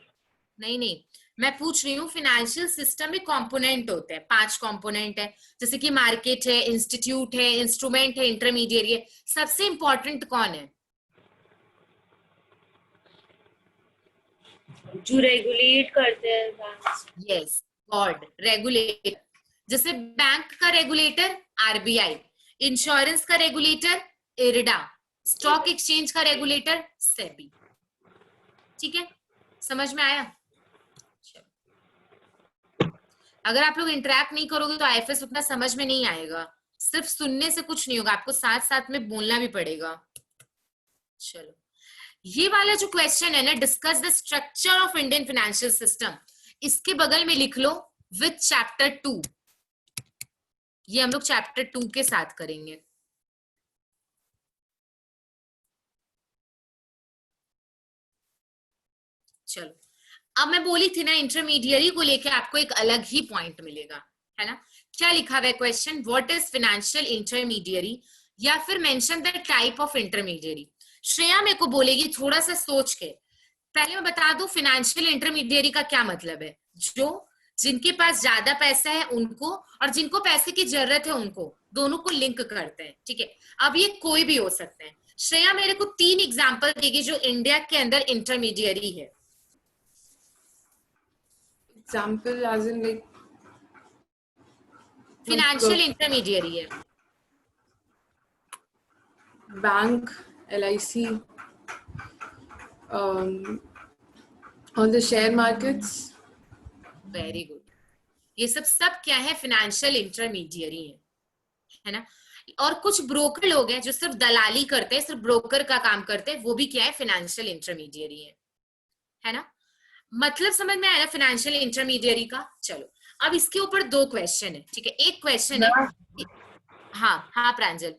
नहीं नहीं, मैं पूछ रही हूँ फाइनेंशियल सिस्टम में कंपोनेंट होते हैं, 5 कंपोनेंट है, जैसे कि मार्केट है, इंस्टीट्यूट है, इंस्ट्रूमेंट है, इंटरमीडिएट है। सबसे इंपॉर्टेंट कौन है? जो रेगुलेट करते हैं बैंक। Yes, God, regulator. जैसे बैंक का रेगुलेटर आरबीआई, इंश्योरेंस का रेगुलेटर इरडा, स्टॉक एक्सचेंज का रेगुलेटर सेबी। ठीक है, समझ में आया? अगर आप लोग इंटरेक्ट नहीं करोगे तो आईएफएस उतना समझ में नहीं आएगा। सिर्फ सुनने से कुछ नहीं होगा, आपको साथ साथ में बोलना भी पड़ेगा। चलो, ये वाला जो क्वेश्चन है ना, discuss the structure of Indian financial system, इसके बगल में लिख लो विथ चैप्टर 2। ये हम लोग चैप्टर 2 के साथ करेंगे। चलो, अब मैं बोली थी ना इंटरमीडियरी को लेके आपको एक अलग ही पॉइंट मिलेगा, है ना। क्या लिखा हुआ है question? What is financial intermediary, या फिर mention the type of intermediary. Shreya मेरे को बोलेगी थोड़ा सा सोच के। पहले मैं बता दूं फाइनेंशियल इंटरमीडियरी का क्या मतलब है। जो जिनके पास ज्यादा पैसा है उनको, और जिनको पैसे की जरूरत है उनको, दोनों को लिंक करते हैं। ठीक है, अब ये कोई भी हो सकते हैं। श्रेया मेरे को 3 एग्जाम्पल देगी जो इंडिया के अंदर इंटरमीडियरी है। Example as in like financial intermediary है। bank, LIC, on the share markets. Very good. ये सब क्या है? फाइनेंशियल इंटरमीडियरी है ना। और कुछ ब्रोकर लोग हैं जो सिर्फ दलाली करते हैं, सिर्फ ब्रोकर का काम करते हैं, वो भी क्या है? फाइनेंशियल इंटरमीडियरी है ना। मतलब समझ में आया ना फाइनेंशियल इंटरमीडियरी का? चलो, अब इसके ऊपर 2 क्वेश्चन है। ठीक है, एक क्वेश्चन है। हाँ हाँ प्रांजल।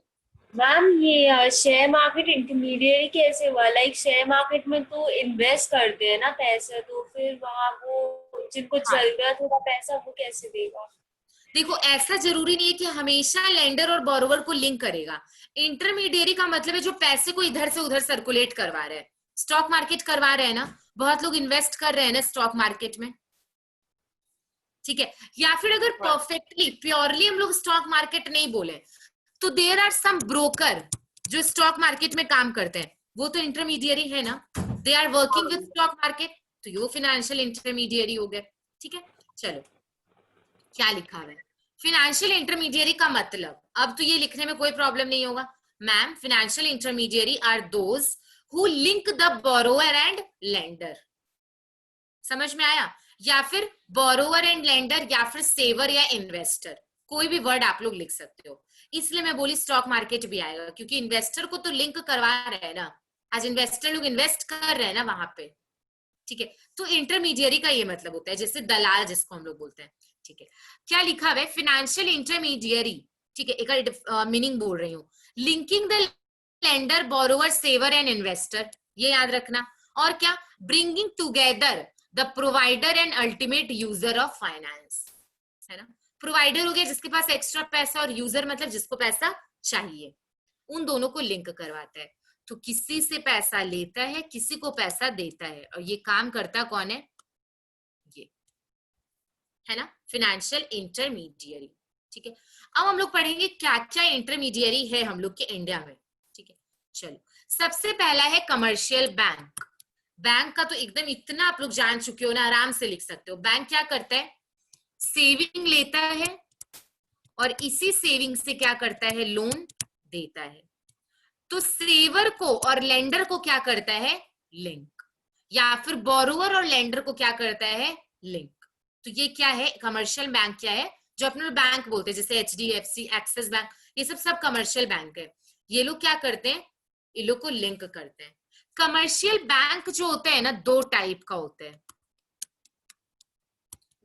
मैम ये शेयर मार्केट इंटरमीडिएट कैसे हुआ? लाइक शेयर मार्केट में तो इन्वेस्ट करते हैं ना पैसा, तो फिर वहाँ वो जिनको हाँ, जरूरत होगा पैसा वो कैसे देगा? देखो ऐसा जरूरी नहीं है कि हमेशा लेंडर और बोरोवर को लिंक करेगा। इंटरमीडियरी का मतलब है जो पैसे को इधर से उधर सर्कुलेट करवा रहे हैं। स्टॉक मार्केट करवा रहे हैं ना, बहुत लोग इन्वेस्ट कर रहे हैं ना स्टॉक मार्केट में, ठीक है। या फिर अगर परफेक्टली प्योरली हम लोग स्टॉक मार्केट नहीं बोले तो देयर आर सम ब्रोकर जो स्टॉक मार्केट में काम करते हैं, वो तो इंटरमीडियरी है ना, they are working with stock market, तो ये फाइनेंशियल इंटरमीडियरी हो गए, ठीक है। चलो क्या लिखा हुआ है फाइनेंशियल इंटरमीडियरी का मतलब, अब तो ये लिखने में कोई प्रॉब्लम नहीं होगा। Ma'am financial intermediary are those who link the borrower and lender, समझ में आया? या फिर बोरोवर एंड लेंडर, या फिर सेवर या इन्वेस्टर, कोई भी वर्ड आप लोग लिख सकते हो। इसलिए मैं बोली स्टॉक मार्केट भी आएगा, क्योंकि इन्वेस्टर को तो लिंक करवा रहे हैं ना, आज इन्वेस्टर लोग इन्वेस्ट कर रहे हैं ना वहां पे, ठीक है। तो इंटरमीडियरी का ये मतलब होता है, जैसे दलाल जिसको हम लोग बोलते हैं, ठीक है। क्या लिखा हुआ है फाइनेंशियल इंटरमीडियरी, ठीक है, एक मीनिंग बोल रही हूँ, linking the lender borrower saver and investor, ये याद रखना। और क्या, bringing together the provider and ultimate user of finance, है ना। प्रोवाइडर हो गया जिसके पास एक्स्ट्रा पैसा, और यूजर मतलब जिसको पैसा चाहिए, उन दोनों को लिंक करवाता है। तो किसी से पैसा लेता है, किसी को पैसा देता है, और ये काम करता कौन है? ये है ना फाइनेंशियल इंटरमीडियरी, ठीक है। अब हम लोग पढ़ेंगे क्या क्या इंटरमीडियरी है हम लोग के इंडिया में, ठीक है। चलो सबसे पहला है कमर्शियल बैंक। बैंक का तो एकदम इतना आप लोग जान चुके हो ना, आराम से लिख सकते हो। बैंक क्या करता है? सेविंग लेता है, और इसी सेविंग से क्या करता है? लोन देता है। तो सेवर को और लेंडर को क्या करता है? लिंक। या फिर बोरोवर और लेंडर को क्या करता है? लिंक। तो ये क्या है? कमर्शियल बैंक क्या है? जो अपने बैंक बोलते हैं, जैसे HDFC, एक्सिस बैंक, ये सब सब कमर्शियल बैंक है। ये लोग क्या करते हैं? ये लोग को लिंक करते हैं। कमर्शियल बैंक जो होता है ना, दो टाइप का होता है,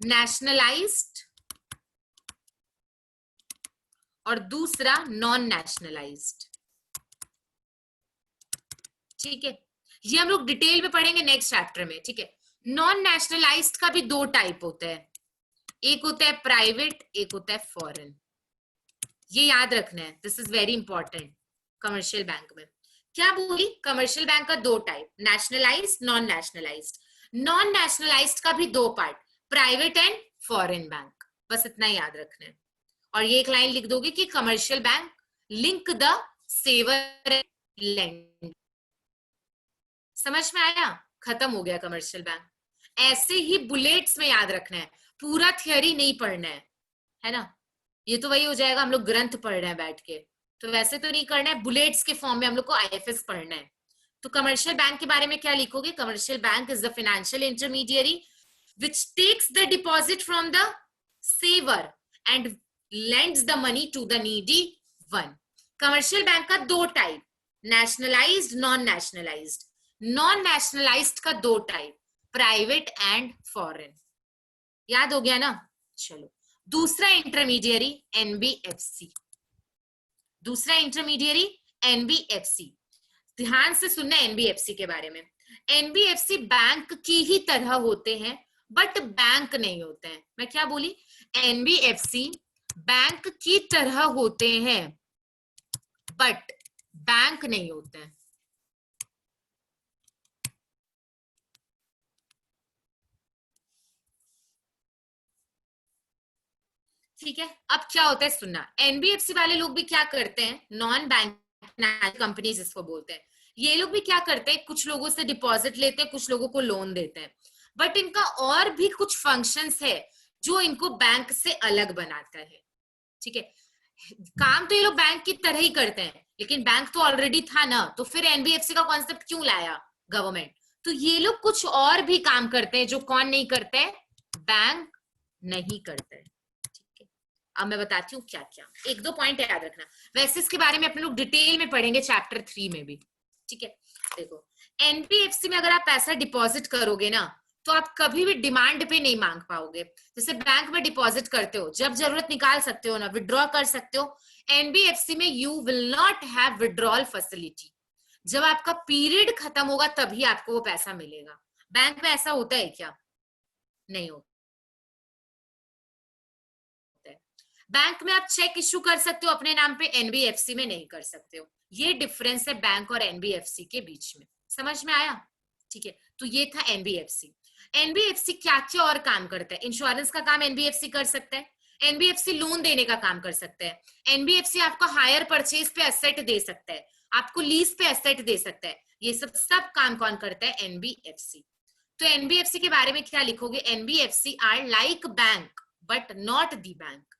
नेशनलाइज्ड और दूसरा नॉन नेशनलाइज्ड, ठीक है। ये हम लोग डिटेल में पढ़ेंगे नेक्स्ट चैप्टर में, ठीक है। नॉन नेशनलाइज्ड का भी दो टाइप होता है, एक होता है प्राइवेट, एक होता है फॉरेन। ये याद रखना है, this is very important. Commercial bank में क्या बोली? कमर्शियल बैंक का दो type, nationalised, non nationalised. Non nationalised का भी दो part, private and foreign bank, बस इतना ही याद रखना है। और ये एक लाइन लिख दोगे कि commercial bank link the saver land. समझ में आया? खत्म हो गया कमर्शियल बैंक। ऐसे ही बुलेट्स में याद रखना है, पूरा थियोरी नहीं पढ़ना है ना। ये तो वही हो जाएगा हम लोग ग्रंथ पढ़ रहे हैं बैठ के, तो वैसे तो नहीं करना है, बुलेट्स के फॉर्म में हम लोग को IFS पढ़ना है। तो कमर्शियल बैंक के बारे में क्या लिखोगे? Commercial bank is the financial intermediary which takes the deposit from the saver and lends the money to the needy one. Commercial bank का दो type, nationalised, non nationalised. Non nationalised का दो टाइप, प्राइवेट एंड फॉरेन। याद हो गया ना? चलो दूसरा इंटरमीडियरी NBFC। दूसरा इंटरमीडियरी NBFC, ध्यान से सुनना NBFC के बारे में। NBFC बैंक की ही तरह होते हैं बट बैंक नहीं होते हैं। मैं क्या बोली? NBFC बैंक की तरह होते हैं बट बैंक नहीं होते हैं। ठीक है, अब क्या होता है सुनना। NBFC वाले लोग भी क्या करते हैं? नॉन बैंक कंपनी जिसको बोलते हैं, ये लोग भी क्या करते हैं? कुछ लोगों से डिपॉजिट लेते हैं, कुछ लोगों को लोन देते हैं, बट इनका और भी कुछ फंक्शंस है जो इनको बैंक से अलग बनाता है, ठीक है। काम तो ये लोग बैंक की तरह ही करते हैं, लेकिन बैंक तो ऑलरेडी था ना, तो फिर NBFC का कॉन्सेप्ट क्यों लाया गवर्नमेंट? तो ये लोग कुछ और भी काम करते हैं जो कौन नहीं करते? बैंक नहीं करते, ठीक है। अब मैं बताती हूँ क्या क्या, एक दो पॉइंट याद रखना, वैसे इसके बारे में अपने लोग डिटेल में पढ़ेंगे चैप्टर 3 में भी, ठीक है। देखो NBFC में अगर आप पैसा डिपॉजिट करोगे ना, तो आप कभी भी डिमांड पे नहीं मांग पाओगे। जैसे बैंक में डिपॉजिट करते हो, जब जरूरत निकाल सकते हो ना, विड्रॉ कर सकते हो। NBFC में you will not have withdrawal facility, जब आपका पीरियड खत्म होगा तभी आपको वो पैसा मिलेगा। बैंक में ऐसा होता है क्या? नहीं होता है। बैंक में आप चेक इश्यू कर सकते हो अपने नाम पे, एनबीएफसी में नहीं कर सकते हो। ये डिफरेंस है बैंक और एनबीएफसी के बीच में। समझ में आया? ठीक है, तो ये था एनबीएफसी। एनबीएफसी क्या क्या और काम करता है? इंश्योरेंस का काम एनबीएफसी कर सकता है, एनबीएफसी लोन देने का काम कर सकता है, एनबीएफसी आपको हायर परचेज पे एसेट दे सकता है, आपको लीज पे एसेट दे सकता है। ये सब काम कौन करता है? एनबीएफसी। तो एनबीएफसी के बारे में क्या लिखोगे? NBFC are like bank but not the bank,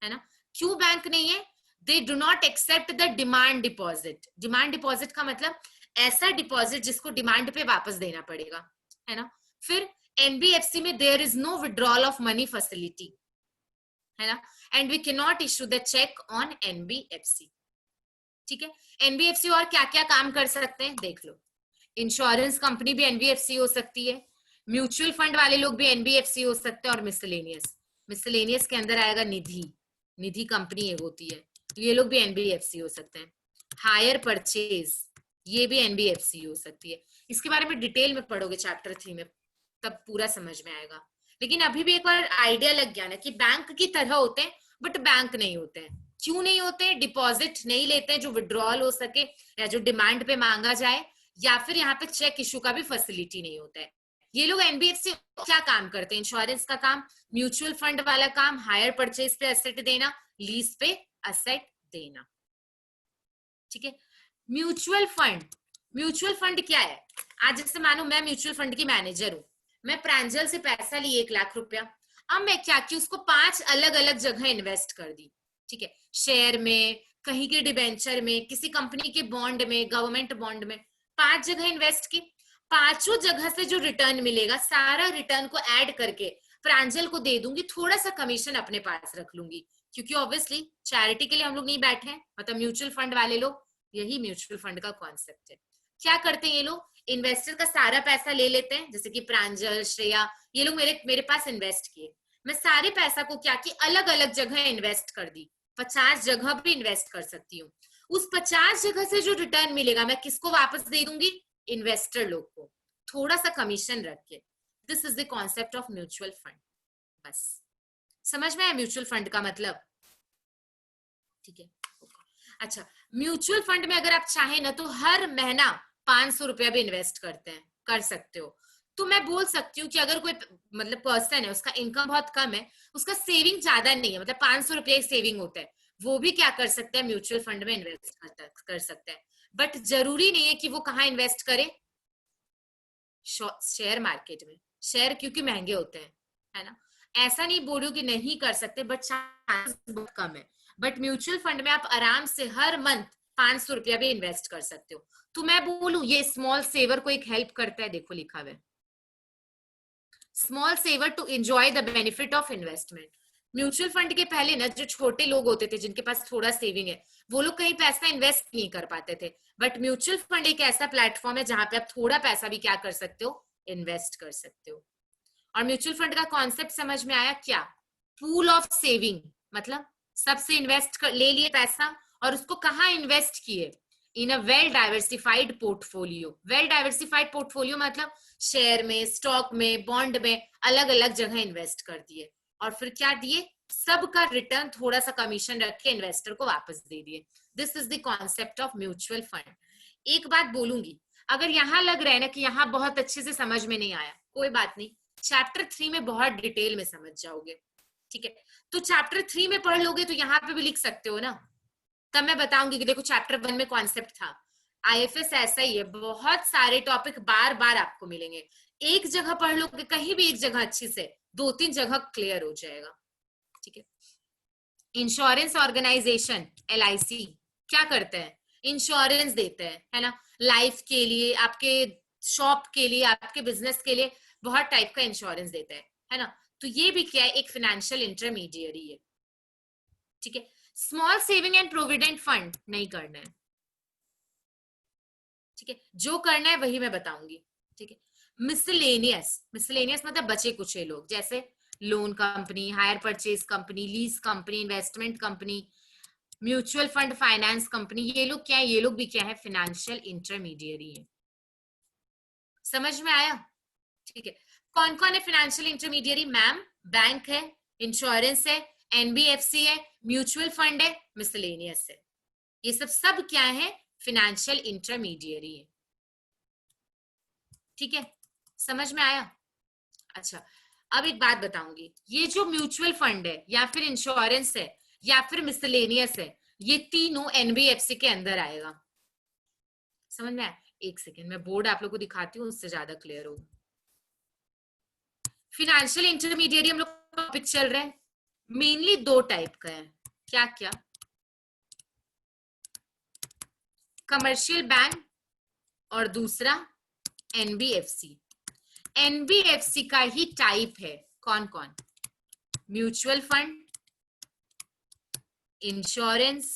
है ना? क्यों बैंक नहीं है? They do not accept the demand deposit. Demand deposit का मतलब ऐसा डिपॉजिट जिसको डिमांड पे वापस देना पड़ेगा, है ना? फिर एनबीएफसी में there is no withdrawal of money facility, है ना? And we can not issue the cheque on NBFC. ठीक है, एनबीएफसी और क्या क्या काम कर सकते हैं देख लो। इंश्योरेंस कंपनी भी एनबीएफसी हो सकती है, म्यूचुअल फंड वाले लोग भी एनबीएफसी हो सकते हैं, और मिसलेनियस, मिसलेनियस के अंदर आएगा निधि, निधि कंपनी एक होती है, ये लोग भी एनबीएफसी हो सकते हैं। हायर परचेज, ये भी एनबीएफसी हो सकती है। इसके बारे में डिटेल में पढ़ोगे चैप्टर 3 में, तब पूरा समझ में आएगा। लेकिन अभी भी एक बार आइडिया लग गया ना कि बैंक की तरह होते हैं बट बैंक नहीं होते हैं। क्यों नहीं होते? डिपॉजिट नहीं लेते हैं जो विड्रॉल हो सके या जो डिमांड पे मांगा जाए, या फिर यहाँ पे चेक इशू का भी फैसिलिटी नहीं होता है। ये लोग एनबीएफसी क्या काम करते हैं? इंश्योरेंस का काम, म्यूचुअल फंड वाला काम, हायर परचेज पे एसेट देना, लीज पे एसेट देना। ठीक है, म्यूचुअल फंड, म्यूचुअल फंड क्या है? आज जैसे मानो मैं म्यूचुअल फंड की मैनेजर हूं, मैं प्रांजल से पैसा ली 1 लाख रुपया, अब मैं क्या की उसको 5 अलग अलग जगह इन्वेस्ट कर दी। ठीक है, शेयर में, कहीं के डिबेंचर में, किसी कंपनी के बॉन्ड में, गवर्नमेंट बॉन्ड में, 5 जगह इन्वेस्ट की। 5 जगह से जो रिटर्न मिलेगा सारा रिटर्न को ऐड करके प्रांजल को दे दूंगी, थोड़ा सा कमीशन अपने पास रख लूंगी, क्योंकि ऑब्वियसली चैरिटी के लिए हम लोग नहीं बैठे हैं, मतलब म्यूचुअल फंड वाले लोग, यही म्यूचुअल फंड का कॉन्सेप्ट है। क्या करते हैं ये लोग? इन्वेस्टर का सारा पैसा ले लेते हैं, जैसे कि प्रांजल, श्रेया, ये लोग मेरे पास इन्वेस्ट किए, मैं सारे पैसा को क्या की अलग अलग जगह इन्वेस्ट कर दी, 50 जगह भी इन्वेस्ट कर सकती हूँ। उस 50 जगह से जो रिटर्न मिलेगा मैं किसको वापस दे दूंगी? इन्वेस्टर लोग को, थोड़ा सा कमीशन रख के। This is the concept of mutual fund. बस समझ में आया म्यूचुअल फंड का मतलब? ठीक है, अच्छा, म्यूचुअल फंड में अगर आप चाहें ना तो हर महीना 500 रुपया भी इन्वेस्ट कर सकते हो। तो मैं बोल सकती हूँ कि अगर कोई मतलब पर्सन है, उसका इनकम बहुत कम है, उसका सेविंग ज्यादा नहीं है, मतलब 500 रुपया सेविंग होता है, वो भी क्या कर सकता है? म्यूचुअल फंड में इन्वेस्ट कर सकता है। बट जरूरी नहीं है कि वो कहाँ इन्वेस्ट करे? शेयर मार्केट में। शेयर क्योंकि महंगे होते हैं, है ना? ऐसा नहीं बोलूं कि नहीं कर सकते, बट चांस बहुत कम है। बट म्यूचुअल फंड में आप आराम से हर मंथ 500 रुपया भी इन्वेस्ट कर सकते हो। तो मैं बोलूं ये स्मॉल सेवर को एक हेल्प करता है, देखो लिखा हुआ है, small saver to enjoy the benefit of investment. Mutual fund के पहले ना जो छोटे लोग होते थे जिनके पास थोड़ा सेविंग है, वो लोग कहीं पैसा इन्वेस्ट नहीं कर पाते थे, बट म्यूचुअल फंड एक ऐसा प्लेटफॉर्म है जहां पे आप थोड़ा पैसा भी क्या कर सकते हो? इन्वेस्ट कर सकते हो। और म्यूचुअल फंड का कॉन्सेप्ट समझ में आया क्या? पूल ऑफ सेविंग, मतलब सबसे ले लिए पैसा और उसको कहाँ इन्वेस्ट किए? In a well diversified portfolio. Well diversified portfolio मतलब शेयर में, स्टॉक में, बॉन्ड में, अलग अलग जगह इन्वेस्ट कर दिए, और फिर क्या दिए? सबका रिटर्न थोड़ा सा कमीशन रख के इन्वेस्टर को वापस दे दिए। This is the concept of mutual fund. एक बात बोलूंगी, अगर यहाँ लग रहा है ना कि यहाँ बहुत अच्छे से समझ में नहीं आया, कोई बात नहीं, चैप्टर 3 में बहुत डिटेल में समझ जाओगे। ठीक है, तो चैप्टर 3 में पढ़ लोगे तो यहाँ पे भी लिख सकते हो ना, तब मैं बताऊंगी कि देखो चैप्टर 1 में कॉन्सेप्ट था। आईएफएस ऐसा ही है, बहुत सारे टॉपिक बार बार आपको मिलेंगे, एक जगह पढ़ लोगे, कहीं भी एक जगह अच्छी से 2-3 जगह क्लियर हो जाएगा। ठीक है, इंश्योरेंस ऑर्गेनाइजेशन एलआईसी क्या करते हैं? इंश्योरेंस देते हैं, है ना? लाइफ के लिए, आपके शॉप के लिए, आपके बिजनेस के लिए बहुत टाइप का इंश्योरेंस देता है ना? तो ये भी क्या है? एक फाइनेंशियल इंटरमीडिएरी है। ठीक है, small saving and provident fund नहीं करना है। ठीक है, जो करना है वही मैं बताऊंगी। ठीक है, मिसलेनियस, मिसलेनियस मतलब बचे कुचे लोग, जैसे loan company, hire purchase company, lease company, investment company, mutual fund finance company, ये लोग क्या है? ये लोग भी क्या है? फाइनेंशियल इंटरमीडिएरी है। समझ में आया? ठीक है, कौन कौन है फाइनेंशियल इंटरमीडिएरी? मैम, बैंक है, इंश्योरेंस है, एनबीएफसी है, म्यूचुअल फंड है, मिसलेनियस है। ये सब क्या है? फिनेंशियल इंटरमीडियरी है। ठीक है, समझ में आया? अच्छा, अब एक बात बताऊंगी, ये जो म्यूचुअल फंड है या फिर इंश्योरेंस है या फिर मिसलेनियस है, ये तीनों एनबीएफसी के अंदर आएगा। समझ में आया? एक सेकेंड, मैं बोर्ड आप लोग को दिखाती हूँ, उससे ज्यादा क्लियर होगा। फिनेंशियल इंटरमीडियरी हम लोग का टॉपिक चल रहा है, मेनली दो टाइप का है। क्या क्या? कमर्शियल बैंक और दूसरा एनबीएफसी। एनबीएफसी का ही टाइप है कौन कौन? Mutual fund, insurance,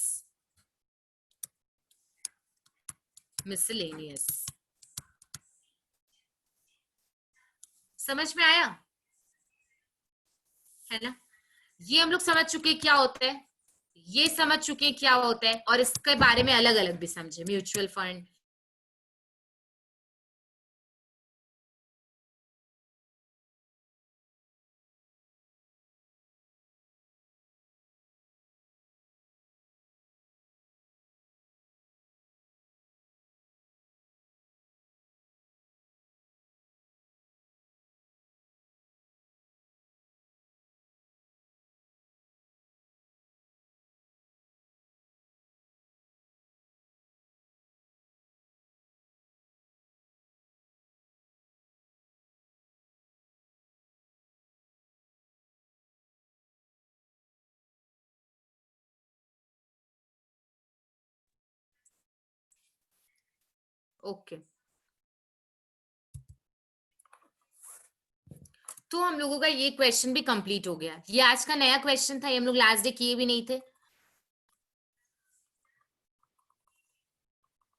miscellaneous. समझ में आया है ना? ये हम लोग समझ चुके क्या होता है, ये समझ चुके क्या होता है, और इसके बारे में अलग अलग भी समझे। Mutual fund, okay. तो हम लोगों का ये क्वेश्चन भी कंप्लीट हो गया। ये आज का नया क्वेश्चन था, ये हम लोग लास्ट डे किए भी नहीं थे।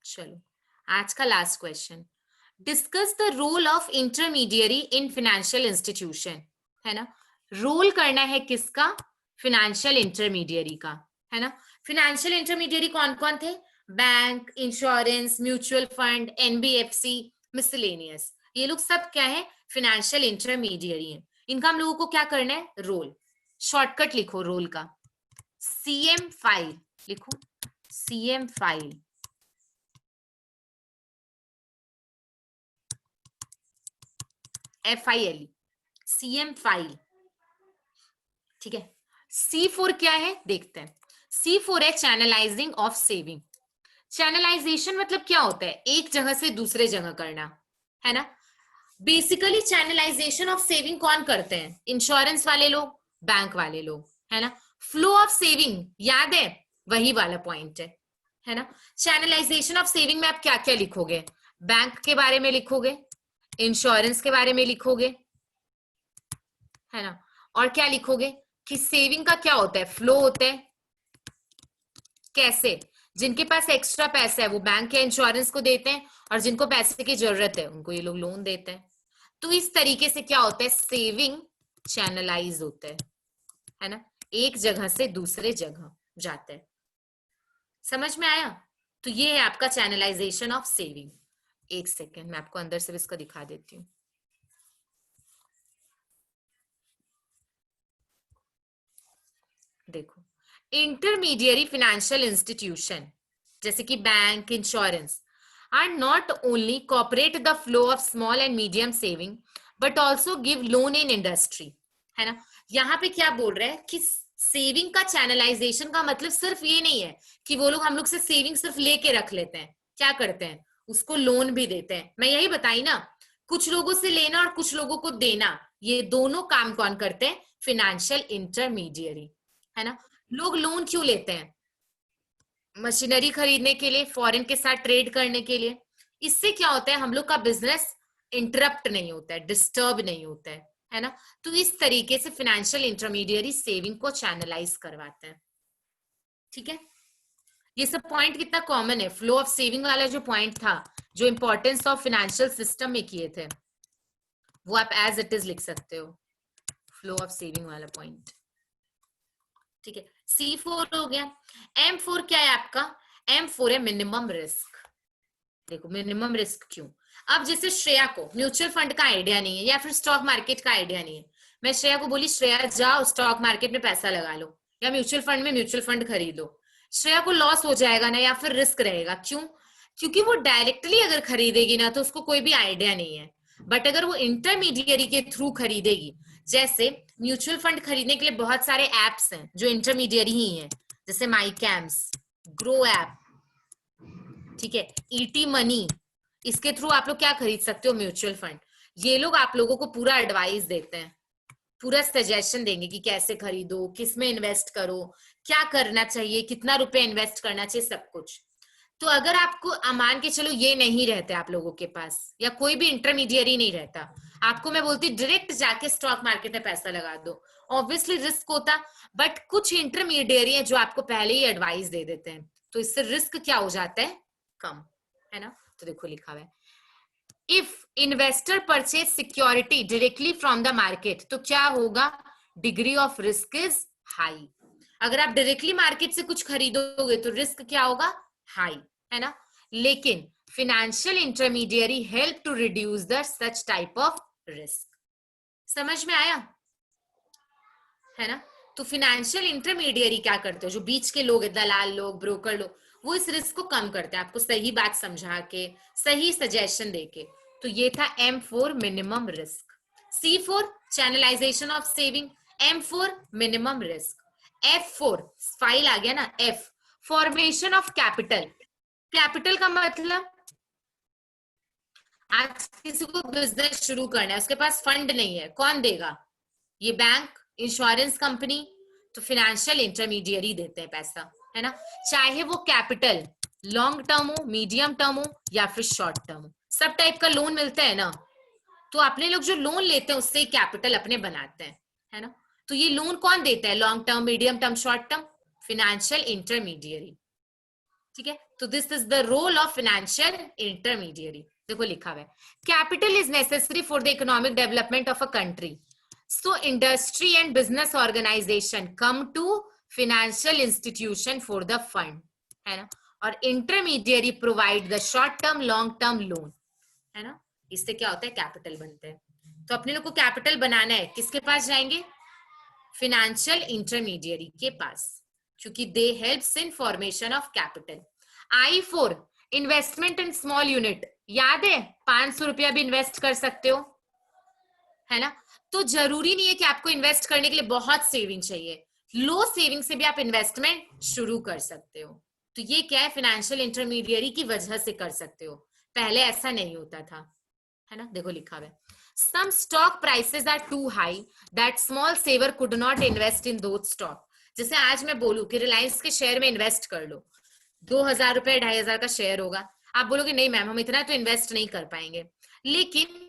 चलो, आज का last question, discuss the role of intermediary in financial institution. है ना? रोल करना है किसका? फाइनेंशियल इंटरमीडियरी का। है ना? फाइनेंशियल इंटरमीडियरी कौन कौन थे? Bank, insurance, mutual fund, NBFC, miscellaneous. ये लोग सब क्या है? फाइनेंशियल इंटरमीडियरी है। इनका हम लोगों को क्या करना है? रोल। शॉर्टकट लिखो रोल का, सीएम फाइल लिखो, CM file. FILE, CM file. ठीक है। C4 क्या है देखते हैं। C4 है चैनलाइजिंग ऑफ सेविंग। चैनलाइजेशन मतलब क्या होता है? एक जगह से दूसरे जगह करना, है ना? बेसिकली चैनलाइजेशन ऑफ सेविंग कौन करते हैं? इंश्योरेंस वाले लोग, बैंक वाले लोग, है ना? फ्लो ऑफ सेविंग याद है? वही वाला पॉइंट है ना? चैनलाइजेशन ऑफ सेविंग में आप क्या क्या लिखोगे? बैंक के बारे में लिखोगे, इंश्योरेंस के बारे में लिखोगे, है ना? और क्या लिखोगे कि सेविंग का क्या होता है? फ्लो होता है। कैसे? जिनके पास एक्स्ट्रा पैसा है वो बैंक या इंश्योरेंस को देते हैं, और जिनको पैसे की जरूरत है उनको ये लोग लोन देते हैं। तो इस तरीके से क्या होता है? सेविंग चैनलाइज होता है ना? एक जगह से दूसरे जगह जाता है। समझ में आया? तो ये है आपका चैनलाइजेशन ऑफ सेविंग। एक सेकेंड, मैं आपको अंदर से भी इसको दिखा देती हूँ। देखो, इंटरमीडियरी फाइनेंशियल इंस्टीट्यूशन जैसे कि bank, insurance are not only corporate the flow of small and medium saving but also give loan in industry. है ना? यहाँ पे क्या बोल रहे हैं कि सेविंग का चैनलाइजेशन का मतलब सिर्फ ये नहीं है कि वो लोग हम लोग से सेविंग सिर्फ लेके रख लेते हैं, क्या करते हैं? उसको लोन भी देते हैं। मैं यही बताई ना, कुछ लोगों से लेना और कुछ लोगों को देना, ये दोनों काम कौन करते हैं? Financial intermediary. है ना? लोग लोन क्यों लेते हैं? मशीनरी खरीदने के लिए, फॉरेन के साथ ट्रेड करने के लिए। इससे क्या होता है? हम लोग का बिजनेस इंटरप्ट नहीं होता है, डिस्टर्ब नहीं होता है ना? तो इस तरीके से फाइनेंशियल इंटरमीडियरी सेविंग को चैनलाइज करवाते हैं। ठीक है? ये सब पॉइंट कितना कॉमन है। फ्लो ऑफ सेविंग वाला जो पॉइंट था, जो इंपॉर्टेंस ऑफ फाइनेंशियल सिस्टम में किए थे, वो आप एज इट इज लिख सकते हो, फ्लो ऑफ सेविंग वाला पॉइंट। ठीक है, C4 हो गया। M4 क्या है आपका? M4 है मिनिमम रिस्क। देखो, मिनिमम रिस्क क्यों? अब जैसे श्रेया को म्यूचुअल फंड का आइडिया नहीं है या फिर स्टॉक मार्केट का आइडिया नहीं है, मैं श्रेया को बोली श्रेया जाओ स्टॉक मार्केट में पैसा लगा लो या म्यूचुअल फंड में म्यूचुअल फंड खरीदो, श्रेया को लॉस हो जाएगा ना या फिर रिस्क रहेगा। क्यों? क्योंकि वो डायरेक्टली अगर खरीदेगी ना तो उसको कोई भी आइडिया नहीं है, बट अगर वो इंटरमीडियरी के थ्रू खरीदेगी, जैसे म्यूचुअल फंड खरीदने के लिए बहुत सारे एप्स हैं जो इंटरमीडियरी ही हैं, जैसे माई कैम्स, ग्रो ऐप, ठीक है, ईटी मनी, इसके थ्रू आप लोग क्या खरीद सकते हो? Mutual fund. ये लोग आप लोगों को पूरा एडवाइस देते हैं, पूरा सजेशन देंगे कि कैसे खरीदो, किसमें इन्वेस्ट करो, क्या करना चाहिए, कितना रुपए इन्वेस्ट करना चाहिए, सब कुछ। तो अगर आपको मान के चलो ये नहीं रहते आप लोगों के पास, या कोई भी इंटरमीडियरी नहीं रहता, आपको मैं बोलती डायरेक्ट जाके स्टॉक मार्केट में पैसा लगा दो, ऑब्वियसली रिस्क होता, बट कुछ इंटरमीडियरी है जो आपको पहले ही एडवाइस दे देते हैं, तो इससे रिस्क क्या हो जाता है? कम, है ना। तो देखो लिखा हुआ है, if investor purchase security directly from the market, तो क्या होगा? Degree of risk is high. अगर आप डायरेक्टली मार्केट से कुछ खरीदोगे तो रिस्क क्या होगा? हाई, है ना। लेकिन financial intermediary help to reduce the such type of risk. समझ में आया? है ना। तो फाइनेंशियल इंटरमीडियरी क्या करते हो? जो बीच के लोग हैं, दलाल लोग, ब्रोकर लोग, वो इस रिस्क को कम करते हैं, आपको सही बात समझा के, सही सजेशन देके। तो ये था M4 minimum risk. C4 channelization of saving, M4 minimum risk, F4 file आ गया ना, F formation of capital. Capital का मतलब आज किसी को बिजनेस शुरू करना है, उसके पास फंड नहीं है, कौन देगा? ये बैंक, इंश्योरेंस कंपनी, तो फाइनेंशियल इंटरमीडियरी देते हैं पैसा, है ना। चाहे वो कैपिटल लॉन्ग टर्म हो, मीडियम टर्म हो या फिर शॉर्ट टर्म हो, सब टाइप का लोन मिलता है ना। तो अपने लोग जो लोन लेते हैं उससे कैपिटल अपने बनाते हैं, है ना। तो ये लोन कौन देता है? Long term, medium term, short term, financial intermediary, ठीक है। तो this is the role of financial intermediary. देखो लिखा हुआ है, capital is necessary for the economic development of a country, so industry and business organization come to financial institution for the fund, है ना। और intermediary provide the short term long term loan, है ना। इससे क्या होता है? कैपिटल बनते हैं। तो अपने लोग को कैपिटल बनाना है, किसके पास जाएंगे? फाइनेंशियल इंटरमीडियरी के पास, क्योंकि दे helps in formation of capital. I4 investment in small unit, याद है 500 रुपया भी इन्वेस्ट कर सकते हो, है ना। तो जरूरी नहीं है कि आपको इन्वेस्ट करने के लिए बहुत सेविंग चाहिए, लो सेविंग से भी आप इन्वेस्टमेंट शुरू कर सकते हो। तो ये क्या है? फाइनेंशियल इंटरमीडियरी की वजह से कर सकते हो, पहले ऐसा नहीं होता था, है ना। देखो लिखा हुआ है, some stock prices are too high that small saver could not invest in those stock। जैसे आज मैं बोलूं कि रिलायंस के शेयर में इन्वेस्ट कर लो, 2000 रुपए 2500 का शेयर होगा, आप बोलोगे नहीं मैम हम इतना तो इन्वेस्ट नहीं कर पाएंगे, लेकिन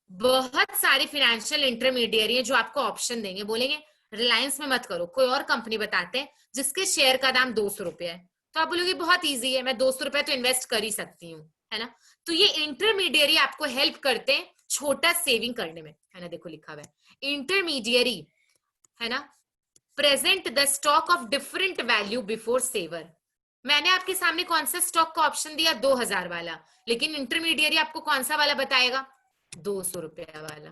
बहुत सारी फाइनेंशियल इंटरमीडियरी है जो आपको ऑप्शन देंगे, बोलेंगे रिलायंस में मत करो, कोई और कंपनी बताते हैं जिसके शेयर का दाम 200 रुपए है, तो आप बोलोगे बहुत इजी है, मैं 200 रुपए तो इन्वेस्ट कर ही सकती हूँ, है ना। तो ये इंटरमीडियरी आपको हेल्प करते हैं छोटा सेविंग करने में, है ना। देखो लिखा हुआ है, इंटरमीडियरी, है ना, present the stock of different value before saver. मैंने आपके सामने कौन सा स्टॉक का ऑप्शन दिया? 2000 वाला, लेकिन इंटरमीडियरी आपको कौन सा वाला बताएगा? 200 रुपया वाला।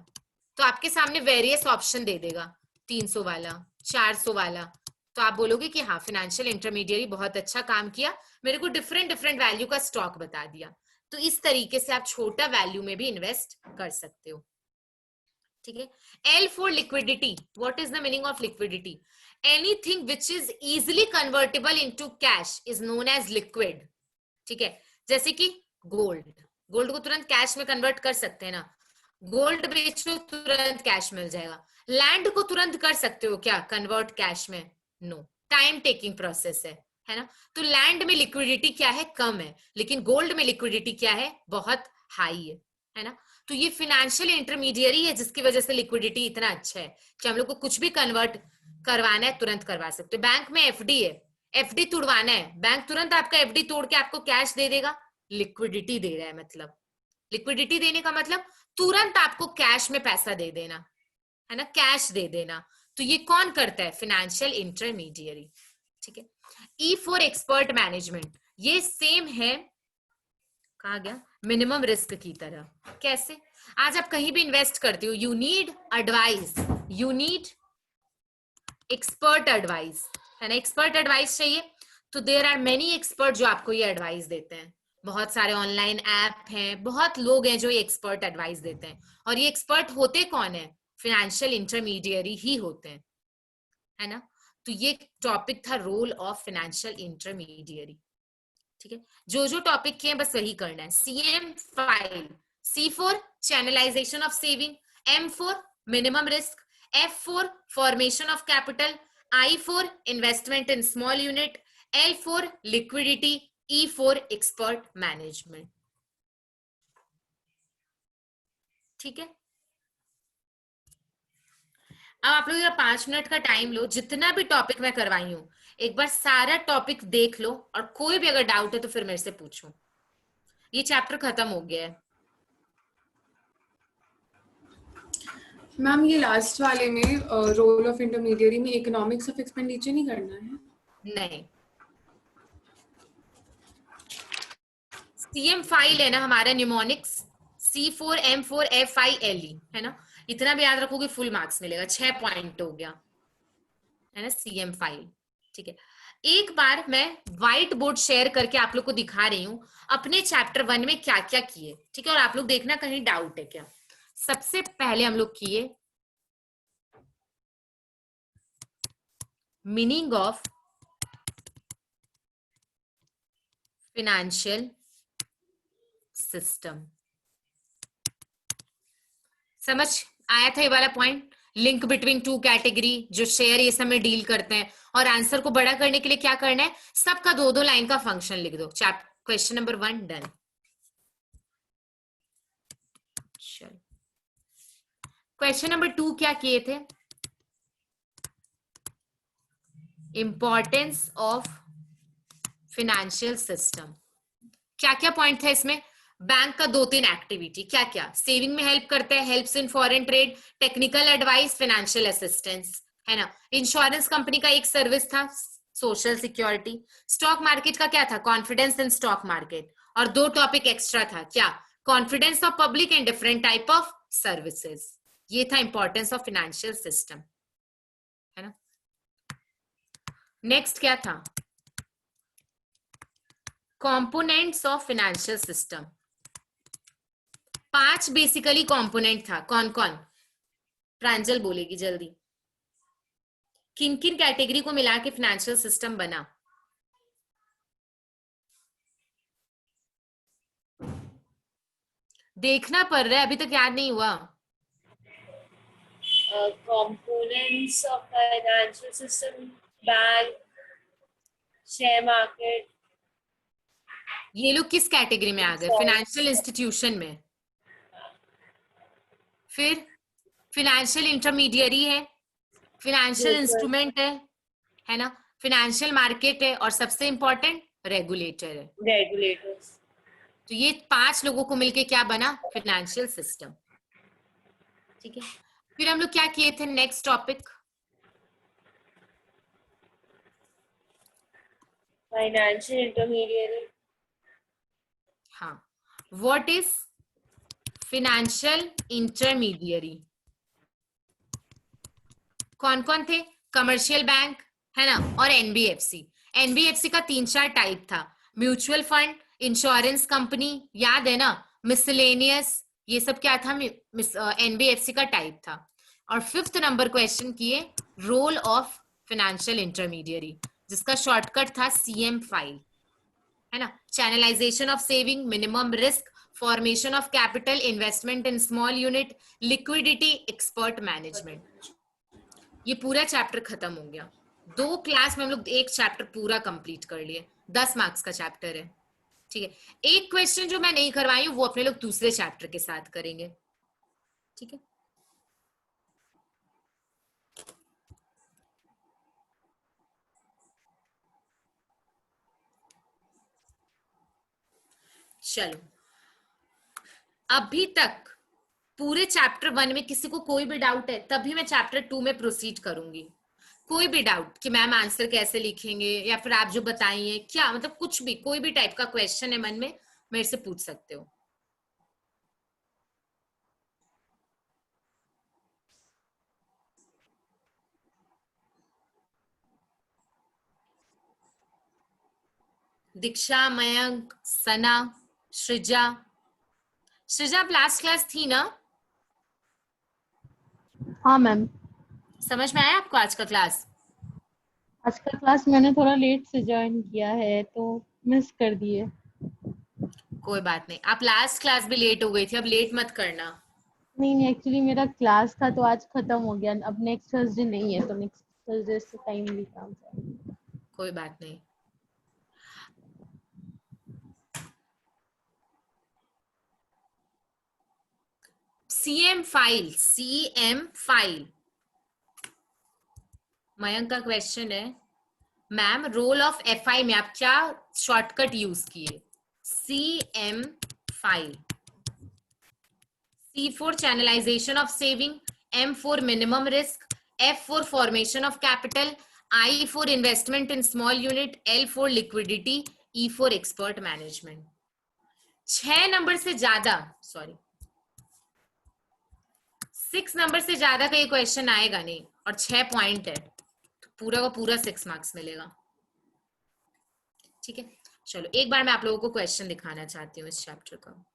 तो आपके सामने वेरियस ऑप्शन दे देगा, 300 वाला, 400 वाला, तो आप बोलोगे कि हाँ फाइनेंशियल इंटरमीडियरी बहुत अच्छा काम किया, मेरे को डिफरेंट डिफरेंट वैल्यू का स्टॉक बता दिया। तो इस तरीके से आप छोटा वैल्यू में भी इन्वेस्ट कर सकते हो, ठीक है। L for liquidity, what is the meaning of liquidity? Anything which is easily convertible into cash is known as liquid, ठीक है। जैसे कि गोल्ड, गोल्ड को तुरंत कैश में कन्वर्ट कर सकते हैं ना, गोल्ड बेचो तुरंत कैश मिल जाएगा। लैंड को तुरंत कर सकते हो क्या कन्वर्ट कैश में? नो, टाइम टेकिंग प्रोसेस है ना। तो लैंड में लिक्विडिटी क्या है? कम है, लेकिन गोल्ड में लिक्विडिटी क्या है? बहुत हाई है ना। तो ये फाइनेंशियल इंटरमीडियरी है जिसकी वजह से लिक्विडिटी इतना अच्छा है कि हम लोग को कुछ भी कन्वर्ट करवाना है तुरंत करवा सकते हो। बैंक में एफडी है, एफडी तोड़वाना है, बैंक तुरंत आपका एफडी तोड़ के आपको कैश दे देगा, लिक्विडिटी दे रहा है। मतलब लिक्विडिटी देने का मतलब तुरंत आपको कैश में पैसा दे देना, है ना, कैश दे देना। तो ये कौन करता है? फाइनेंशियल इंटरमीडियरी, ठीक है। ई फॉर एक्सपर्ट मैनेजमेंट, ये सेम है, कहा गया मिनिमम रिस्क की तरह। कैसे? आज आप कहीं भी इन्वेस्ट करते हो, you need advice you need expert advice, है ना, एक्सपर्ट एडवाइस चाहिए तो देयर आर मेनी एक्सपर्ट जो आपको ये एडवाइस देते हैं। बहुत सारे ऑनलाइन ऐप हैं, बहुत लोग हैं जो ये एक्सपर्ट एडवाइस देते हैं। और ये एक्सपर्ट होते कौन है? फाइनेंशियल इंटरमीडियरी ही होते हैं, है ना। तो ये टॉपिक था रोल ऑफ फाइनेंशियल इंटरमीडियरी। ठीक है, जो जो टॉपिक किए बस वही करना है। CM file, C for channelisation of saving, M for minimum risk, F for formation of capital, I for investment in small unit, L for liquidity, E for expert management. ठीक है, अब आप लोग 5 मिनट का टाइम लो, जितना भी टॉपिक मैं करवाई हूं एक बार सारा टॉपिक देख लो, और कोई भी अगर डाउट है तो फिर मेरे से पूछो। ये चैप्टर खत्म हो गया है। मैम ये लास्ट वाले में रोल ऑफ इंटरमीडियरी में इकोनॉमिक्स ऑफ एक्सपेंडिचर नहीं करना है? नहीं, सीएम फाइल है ना हमारा न्यूमोनिक्स, C4 M4 FILE, है ना। इतना भी याद रखोगे फुल मार्क्स मिलेगा, 6 पॉइंट हो गया, है ना, सीएम फाइल। ठीक है, एक बार मैं व्हाइट बोर्ड शेयर करके आप लोग को दिखा रही हूँ अपने चैप्टर 1 में क्या क्या किए। ठीक है, और आप लोग देखना कहीं डाउट है क्या। सबसे पहले हम लोग किए मीनिंग ऑफ फाइनेंशियल सिस्टम। समझ आया था ये वाला point? Link between two category, जो शेयर ये सब में डील करते हैं। और आंसर को बड़ा करने के लिए क्या करना है, सबका 2-2 लाइन का फंक्शन लिख दो। Question number 1 done. चलो, क्वेश्चन नंबर 2 क्या किए थे? Importance of financial system. क्या क्या पॉइंट था इसमें? बैंक का 2-3 एक्टिविटी, क्या क्या? सेविंग में हेल्प करते हैं, helps in foreign trade, technical advice, financial assistance, है ना। इंश्योरेंस कंपनी का एक सर्विस था सोशल सिक्योरिटी। स्टॉक मार्केट का क्या था? Confidence in stock market. और 2 टॉपिक एक्स्ट्रा था, क्या? Confidence of public and different type of services. ये था इंपॉर्टेंस ऑफ फाइनेंशियल सिस्टम, है ना। नेक्स्ट क्या था? Components of financial system. 5 basically component था। कौन कौन? प्रांजल बोलेगी जल्दी। किन किन कैटेगरी को मिला के फाइनेंशियल सिस्टम बना? देखना पड़ रहा है, अभी तक याद नहीं हुआ। components of financial system, bank, share market. ये लोग किस कैटेगरी में आ गए? फाइनेंशियल इंस्टीट्यूशन में। फिर फाइनेंशियल इंटरमीडियरी है, फाइनेंशियल इंस्ट्रूमेंट है ना, फाइनेंशियल मार्केट है, और सबसे इंपॉर्टेंट रेगुलेटर है। Regulators. तो ये 5 लोगों को मिलके क्या बना? Financial system. ठीक है, फिर हम लोग क्या किए थे? Next topic Financial intermediary. हाँ, व्हाट इज फाइनेंशियल इंटरमीडियरी? कौन कौन थे? कमर्शियल बैंक, है ना, और एनबीएफसी। एनबीएफसी का 3-4 टाइप था, म्यूचुअल फंड, इंश्योरेंस कंपनी, याद है ना, मिसलेनियस, ये सब क्या था? एनबीएफसी का टाइप था। और 5th नंबर क्वेश्चन किए रोल ऑफ फाइनेंशियल इंटरमीडियरी, जिसका शॉर्टकट था सीएम फाइल, है ना। Channelisation of saving, minimum risk, formation of capital, investment in small unit, liquidity, expert management. ये पूरा चैप्टर खत्म हो गया। 2 क्लास में हम लोग एक चैप्टर पूरा कंप्लीट कर लिए। 10 मार्क्स का चैप्टर है। ठीक है, एक क्वेश्चन जो मैं नहीं करवाई हूँ वो अपने लोग दूसरे चैप्टर के साथ करेंगे। ठीक है, चलो। अभी तक पूरे चैप्टर 1 में किसी को कोई भी डाउट है? तभी मैं चैप्टर 2 में प्रोसीड करूंगी। कोई भी डाउट कि मैम आंसर कैसे लिखेंगे, या फिर आप जो बताइए क्या, मतलब कुछ भी, कोई भी टाइप का क्वेश्चन है मन में, मेरे से पूछ सकते हो। दीक्षा, मयंक, सना, सृजा। सृजा, आप लास्ट क्लास थी ना? हाँ मैम, समझ में आया आपको आज का क्लास? आज का क्लास मैंने थोड़ा लेट से ज्वाइन किया है तो मिस कर दिए। कोई बात नहीं, आप लास्ट क्लास भी लेट हो गई थी, अब लेट मत करना। नहीं, एक्चुअली मेरा क्लास था तो आज खत्म हो गया, अब नेक्स्ट थर्सडे नहीं है तो नेक्स्ट थर्सडे से टाइम भी काम है। कोई बात नहीं। CM file. मयंक का क्वेश्चन है, मैम रोल ऑफ एफआई में आप क्या शॉर्टकट यूज किए? CM file. C for channelization of saving, M for minimum risk, F for formation of capital, I for investment in small unit, L for liquidity, E for expert management. 6 number से ज्यादा, सॉरी 6 नंबर से ज्यादा का ये क्वेश्चन आएगा नहीं, और 6 पॉइंट है तो पूरा का पूरा 6 मार्क्स मिलेगा। ठीक है, चलो एक बार मैं आप लोगों को क्वेश्चन दिखाना चाहती हूँ इस चैप्टर का।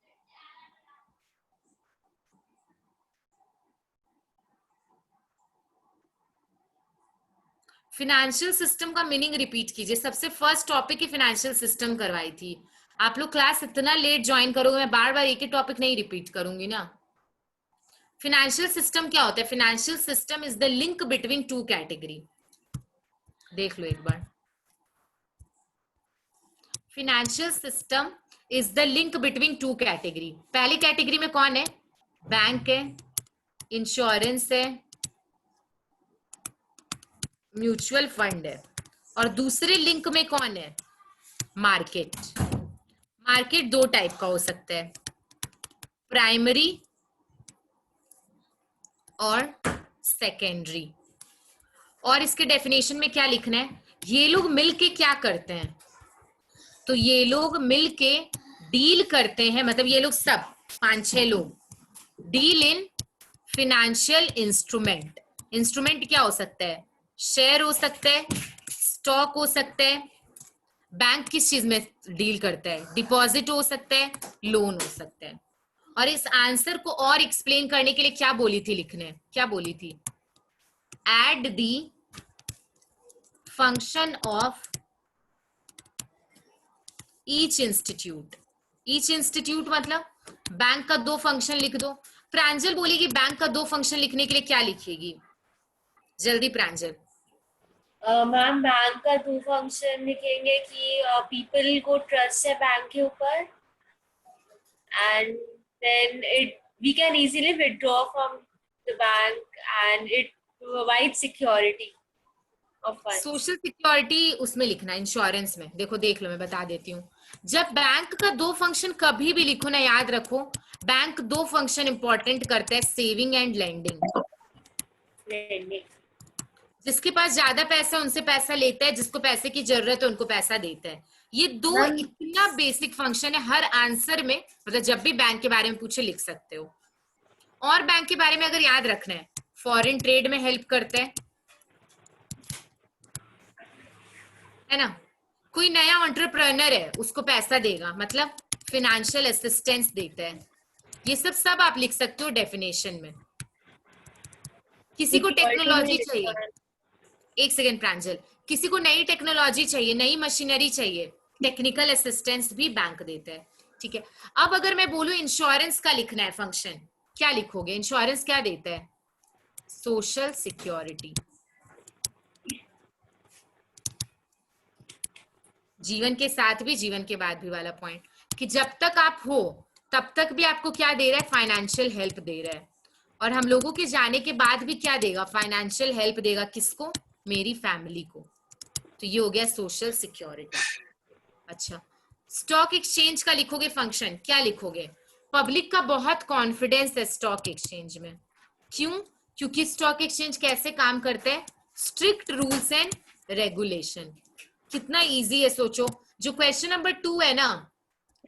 फिनेंशियल सिस्टम का मीनिंग रिपीट कीजिए। सबसे फर्स्ट टॉपिक ही फिनेंशियल सिस्टम करवाई थी। आप लोग क्लास इतना लेट ज्वाइन करोगे, मैं बार बार एक ही टॉपिक नहीं रिपीट करूंगी ना। फिनेंशियल सिस्टम क्या होता है? Financial system is the link between two category. देख लो एक बार, financial system is the link between two category. पहली कैटेगरी में कौन है? बैंक है, इंश्योरेंस है, म्यूचुअल फंड है। और दूसरे लिंक में कौन है? मार्केट। मार्केट दो टाइप का हो सकता है, प्राइमरी और सेकेंडरी। और इसके डेफिनेशन में क्या लिखना है? ये लोग मिलके क्या करते हैं? तो ये लोग मिलके डील करते हैं, मतलब ये लोग सब 5-6 लोग deal in financial instrument. Instrument क्या हो सकता है? शेयर हो सकता है, स्टॉक हो सकता है। बैंक किस चीज में डील करता है? डिपॉजिट हो सकता है, लोन हो सकता है। और इस आंसर को और एक्सप्लेन करने के लिए क्या बोली थी लिखने? क्या बोली थी? Add the function of each institute. Each institute मतलब बैंक का 2 फंक्शन लिख दो। प्रांजल बोलेगी बैंक का 2 फंक्शन लिखने के लिए क्या लिखेगी? जल्दी प्रांजल। मैम बैंक का 2 फंक्शन लिखेंगे कि पीपल को ट्रस्ट है बैंक के ऊपर, and then it we can easily withdraw from the bank and it provide security of funds. Social security उसमें लिखना, इंश्योरेंस में। देखो देख लो, मैं बता देती हूँ। जब बैंक का 2 फंक्शन कभी भी लिखो ना, याद रखो बैंक 2 फंक्शन इंपॉर्टेंट करता है, सेविंग एंड लेंडिंग। जिसके पास ज्यादा पैसा उनसे पैसा लेता है, जिसको पैसे की जरूरत है उनको पैसा देता है। ये 2 इतना बेसिक फंक्शन है, हर आंसर में, मतलब जब भी बैंक के बारे में पूछे लिख सकते हो। और बैंक के बारे में अगर याद रखना है, फॉरेन ट्रेड में हेल्प करते हैं, है ना। कोई नया एंटरप्रेन्योर है, उसको पैसा देगा, मतलब फाइनेंशियल असिस्टेंस देता है। ये सब आप लिख सकते हो डेफिनेशन में। किसी को टेक्नोलॉजी चाहिए, एक सेकेंड प्रांजल, किसी को नई टेक्नोलॉजी चाहिए, नई मशीनरी चाहिए, टेक्निकल असिस्टेंस भी बैंक देता है। ठीक है, अब अगर मैं बोलूं इंश्योरेंस का लिखना है फंक्शन, क्या लिखोगे? इंश्योरेंस क्या देता है? Social security. जीवन के साथ भी जीवन के बाद भी वाला पॉइंट, कि जब तक आप हो तब तक भी आपको क्या दे रहा है? फाइनेंशियल हेल्प दे रहा है। और हम लोगों के जाने के बाद भी क्या देगा? फाइनेंशियल हेल्प देगा। किसको? मेरी फैमिली को। तो ये हो गया सोशल सिक्योरिटी। अच्छा, स्टॉक एक्सचेंज का लिखोगे फंक्शन, क्या लिखोगे? पब्लिक का बहुत कॉन्फिडेंस है स्टॉक एक्सचेंज में। क्यों? क्योंकि स्टॉक एक्सचेंज कैसे काम करते हैं? Strict rules and regulation. कितना इजी है सोचो। जो क्वेश्चन नंबर 2 है ना,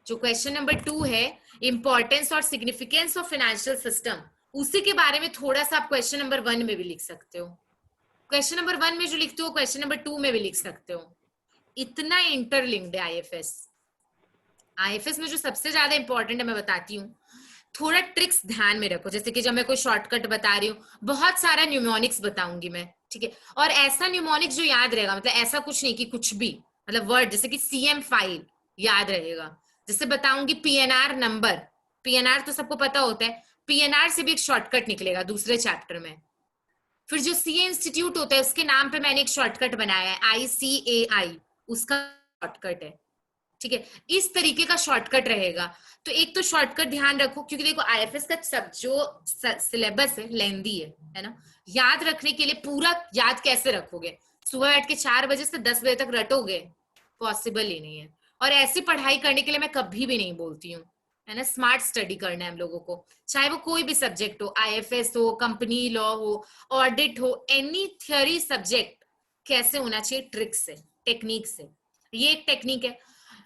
जो क्वेश्चन नंबर 2 है, इंपॉर्टेंस और सिग्निफिकेंस ऑफ फाइनेंशियल सिस्टम, उसी के बारे में थोड़ा सा आप क्वेश्चन नंबर 1 में भी लिख सकते हो। क्वेश्चन नंबर 1 में जो लिखते हो क्वेश्चन नंबर 2 में भी लिख सकते हो। इतना इंटरलिंक्ड है आईएफएस। आईएफएस में जो सबसे ज्यादा इंपॉर्टेंट है मैं बताती हूँ, थोड़ा ट्रिक्स ध्यान में रखो। जैसे कि जब मैं कोई शॉर्टकट बता रही हूँ, बहुत सारा न्यूमोनिक्स बताऊंगी मैं, ठीक है, और ऐसा न्यूमोनिक्स जो याद रहेगा, मतलब ऐसा कुछ नहीं कि कुछ भी, मतलब वर्ड जैसे कि CM5 याद रहेगा। जैसे बताऊंगी पीएनआर नंबर, पीएनआर तो सबको पता होता है, पीएनआर से भी एक शॉर्टकट निकलेगा दूसरे चैप्टर में। फिर जो सीए इंस्टीट्यूट होता है उसके नाम पे मैंने एक शॉर्टकट बनाया है, ICAI, उसका शॉर्टकट है, ठीक है, इस तरीके का शॉर्टकट रहेगा। तो एक तो शॉर्टकट ध्यान रखो, क्योंकि देखो आईएफएस का सब जो सिलेबस है लेंदी है ना, याद रखने के लिए पूरा याद कैसे रखोगे? सुबह बैठ के 4 बजे से 10 बजे तक रटोगे? पॉसिबल ही नहीं है। और ऐसी पढ़ाई करने के लिए मैं कभी भी नहीं बोलती हूँ, है ना, स्मार्ट स्टडी करना है हम लोगों को, चाहे वो कोई भी सब्जेक्ट हो, आईएफएस हो, कंपनी लॉ हो, ऑडिट हो, एनी थियोरी सब्जेक्ट कैसे होना चाहिए, ट्रिक से, टेक्निक से। ये एक टेक्निक है।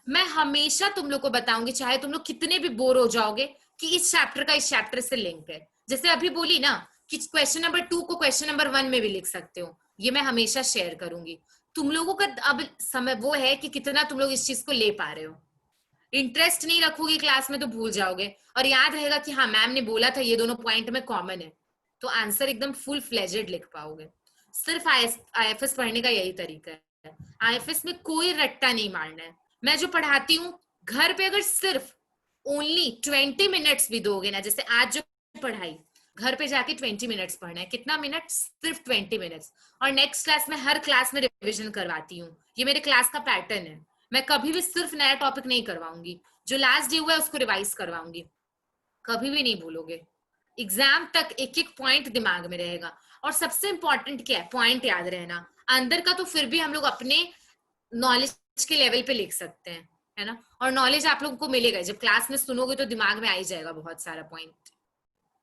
मैं हमेशा तुम लोग को बताऊंगी, चाहे तुम लोग कितने भी बोर हो जाओगे, कि इस चैप्टर का इस चैप्टर से लिंक है। जैसे अभी बोली ना कि क्वेश्चन नंबर 2 को क्वेश्चन नंबर 1 में भी लिख सकते हो, ये मैं हमेशा शेयर करूंगी। तुम लोगों का अब समय वो है कि कितना तुम लोग इस चीज को ले पा रहे हो। इंटरेस्ट नहीं रखोगे क्लास में तो भूल जाओगे, और याद रहेगा कि हाँ मैम ने बोला था ये दोनों पॉइंट में कॉमन है, तो आंसर एकदम फुल फ्लेजेड लिख पाओगे। सिर्फ आईएफएस पढ़ने का यही तरीका है। आईएफएस में कोई रट्टा नहीं मारना है। मैं जो पढ़ाती हूँ घर पे अगर सिर्फ ओनली 20 मिनट्स भी दोगे ना, जैसे आज जो पढ़ाई, घर पे जाके 20 मिनट्स पढ़ना है। कितना मिनट? सिर्फ 20 मिनट्स। और नेक्स्ट क्लास में हर क्लास में रिविजन करवाती हूँ, ये मेरे क्लास का पैटर्न है। मैं कभी भी सिर्फ नया टॉपिक नहीं करवाऊंगी, जो लास्ट डे हुआ है उसको रिवाइज करवाऊंगी, कभी भी नहीं भूलोगे। एग्जाम तक एक एक पॉइंट दिमाग में रहेगा। और सबसे इंपॉर्टेंट क्या है? पॉइंट याद रहना। अंदर का तो फिर भी हम लोग अपने नॉलेज के लेवल पे लिख सकते हैं, है ना, और नॉलेज आप लोगों को मिलेगा, जब क्लास में सुनोगे तो दिमाग में आ ही जाएगा बहुत सारा पॉइंट,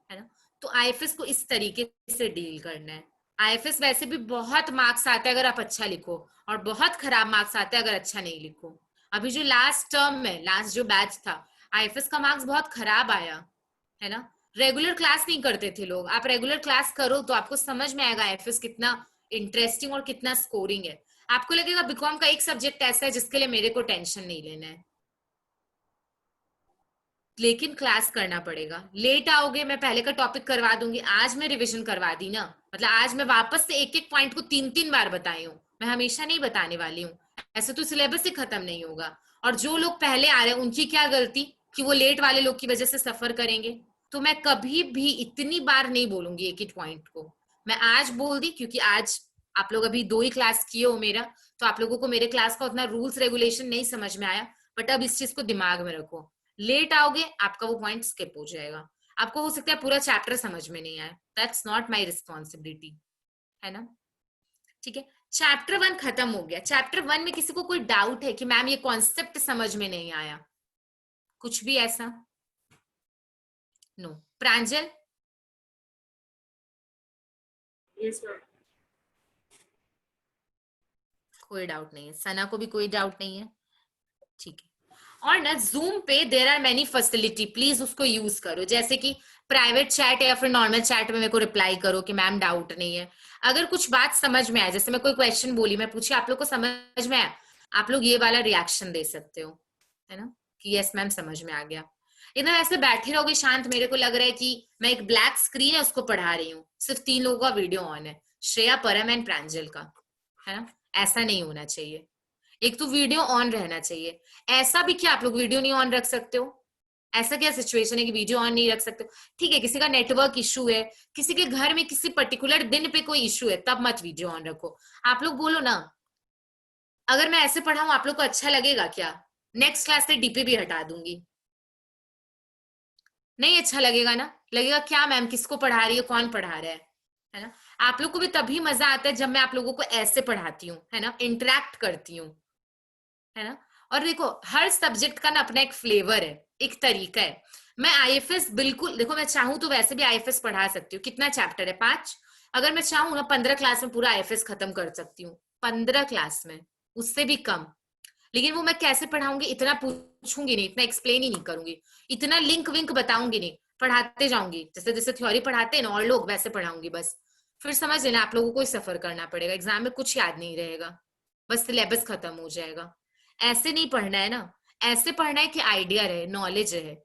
है ना। तो आईएफएस को इस तरीके से डील करना है। आईएफएस वैसे भी बहुत मार्क्स आता है अगर आप अच्छा लिखो, और बहुत खराब मार्क्स आते हैं अगर अच्छा नहीं लिखो। अभी जो लास्ट टर्म में लास्ट जो बैच था, आईएफएस का मार्क्स बहुत खराब आया, है ना। रेगुलर क्लास नहीं करते थे लोग, आप रेगुलर क्लास करो तो आपको समझ में आएगा आईएफएस कितना इंटरेस्टिंग और कितना स्कोरिंग है। आपको लगेगा बीकॉम का एक सब्जेक्ट ऐसा है जिसके लिए मेरे को टेंशन नहीं लेना है, लेकिन क्लास करना पड़ेगा। लेट आओगे, मैं पहले का टॉपिक करवा दूंगी, आज मैं रिवीजन करवा दी ना, मतलब आज मैं वापस से एक एक पॉइंट को 3-3 बार बताई हूँ, मैं हमेशा नहीं बताने वाली हूँ, ऐसे तो सिलेबस ही खत्म नहीं होगा। और जो लोग पहले आ रहे हैं उनकी क्या गलती कि वो लेट वाले लोग की वजह से सफर करेंगे। तो मैं कभी भी इतनी बार नहीं बोलूंगी एक ही पॉइंट को। मैं आज बोल दी क्योंकि आज आप लोग अभी 2 ही क्लास किए हो मेरा, तो आप लोगों को मेरे क्लास का उतना रूल्स रेगुलेशन नहीं समझ में आया, बट अब इस चीज को दिमाग में रखो। लेट आओगे आपका वो पॉइंट स्किप हो जाएगा, आपको हो सकता है पूरा चैप्टर समझ में नहीं आए, दैट्स नॉट माय रिस्पॉन्सिबिलिटी, है ना। ठीक है, चैप्टर 1 खत्म हो गया। चैप्टर 1 में किसी को कोई डाउट है कि मैम ये कॉन्सेप्ट समझ में नहीं आया, कुछ भी ऐसा? नो। प्रांजल? Yes, ma'am. कोई डाउट नहीं है। सना को भी कोई डाउट नहीं है? ठीक है। और ना जूम पे there are many facility, please उसको यूज करो, जैसे कि प्राइवेट चैट या फिर नॉर्मल चैट में मेरे को रिप्लाई करो कि मैम डाउट नहीं है। अगर कुछ बात समझ में आए, जैसे मैं कोई क्वेश्चन बोली, मैं पूछी आप लोग को समझ में आया, आप लोग ये वाला रिएक्शन दे सकते हो, है ना, कि यस मैम समझ में आ गया। इधर ऐसे बैठे रहोगे शांत, मेरे को लग रहा है कि मैं एक ब्लैक स्क्रीन है उसको पढ़ा रही हूँ, सिर्फ 3 लोगों का वीडियो ऑन है, श्रेया, परम एंड प्रांजल का, है ना। ऐसा नहीं होना चाहिए, एक तो वीडियो ऑन रहना चाहिए। ऐसा भी क्या आप लोग वीडियो नहीं ऑन रख सकते हो? ऐसा क्या सिचुएशन है कि वीडियो ऑन नहीं रख सकते हो? ठीक है, किसी का नेटवर्क इशू है, किसी के घर में किसी पर्टिकुलर दिन पे कोई इशू है, तब मत वीडियो ऑन रखो। आप लोग बोलो ना, अगर मैं ऐसे पढ़ाऊं आप लोग को अच्छा लगेगा क्या? नेक्स्ट क्लास से डीपी भी हटा दूंगी, नहीं अच्छा लगेगा ना। लगेगा क्या मैम किसको पढ़ा रही है, कौन पढ़ा रहा है ना। आप लोग को भी तभी मजा आता है जब मैं आप लोगों को ऐसे पढ़ाती हूँ, है ना, इंटरेक्ट करती हूँ, है ना। और देखो हर सब्जेक्ट का ना अपना एक फ्लेवर है, एक तरीका है। मैं आईएफएस बिल्कुल, देखो मैं चाहूँ तो वैसे भी आईएफएस पढ़ा सकती हूँ। कितना चैप्टर है? 5। अगर मैं चाहूँ ना 15 क्लास में पूरा आईएफएस खत्म कर सकती हूँ, 15 क्लास में, उससे भी कम। लेकिन वो मैं कैसे पढ़ाऊंगी, इतना पूछूंगी नहीं, इतना एक्सप्लेन ही नहीं करूंगी, इतना लिंक विंक बताऊंगी नहीं, पढ़ाते जाऊंगी जैसे जैसे थ्योरी पढ़ाते हैं ना और लोग, वैसे पढ़ाऊंगी बस। फिर समझ लेना आप लोगों को ही सफर करना पड़ेगा, एग्जाम में कुछ याद नहीं रहेगा, बस सिलेबस खत्म हो जाएगा। ऐसे नहीं पढ़ना है ना, ऐसे पढ़ना है कि आइडिया रहे, नॉलेज रहे।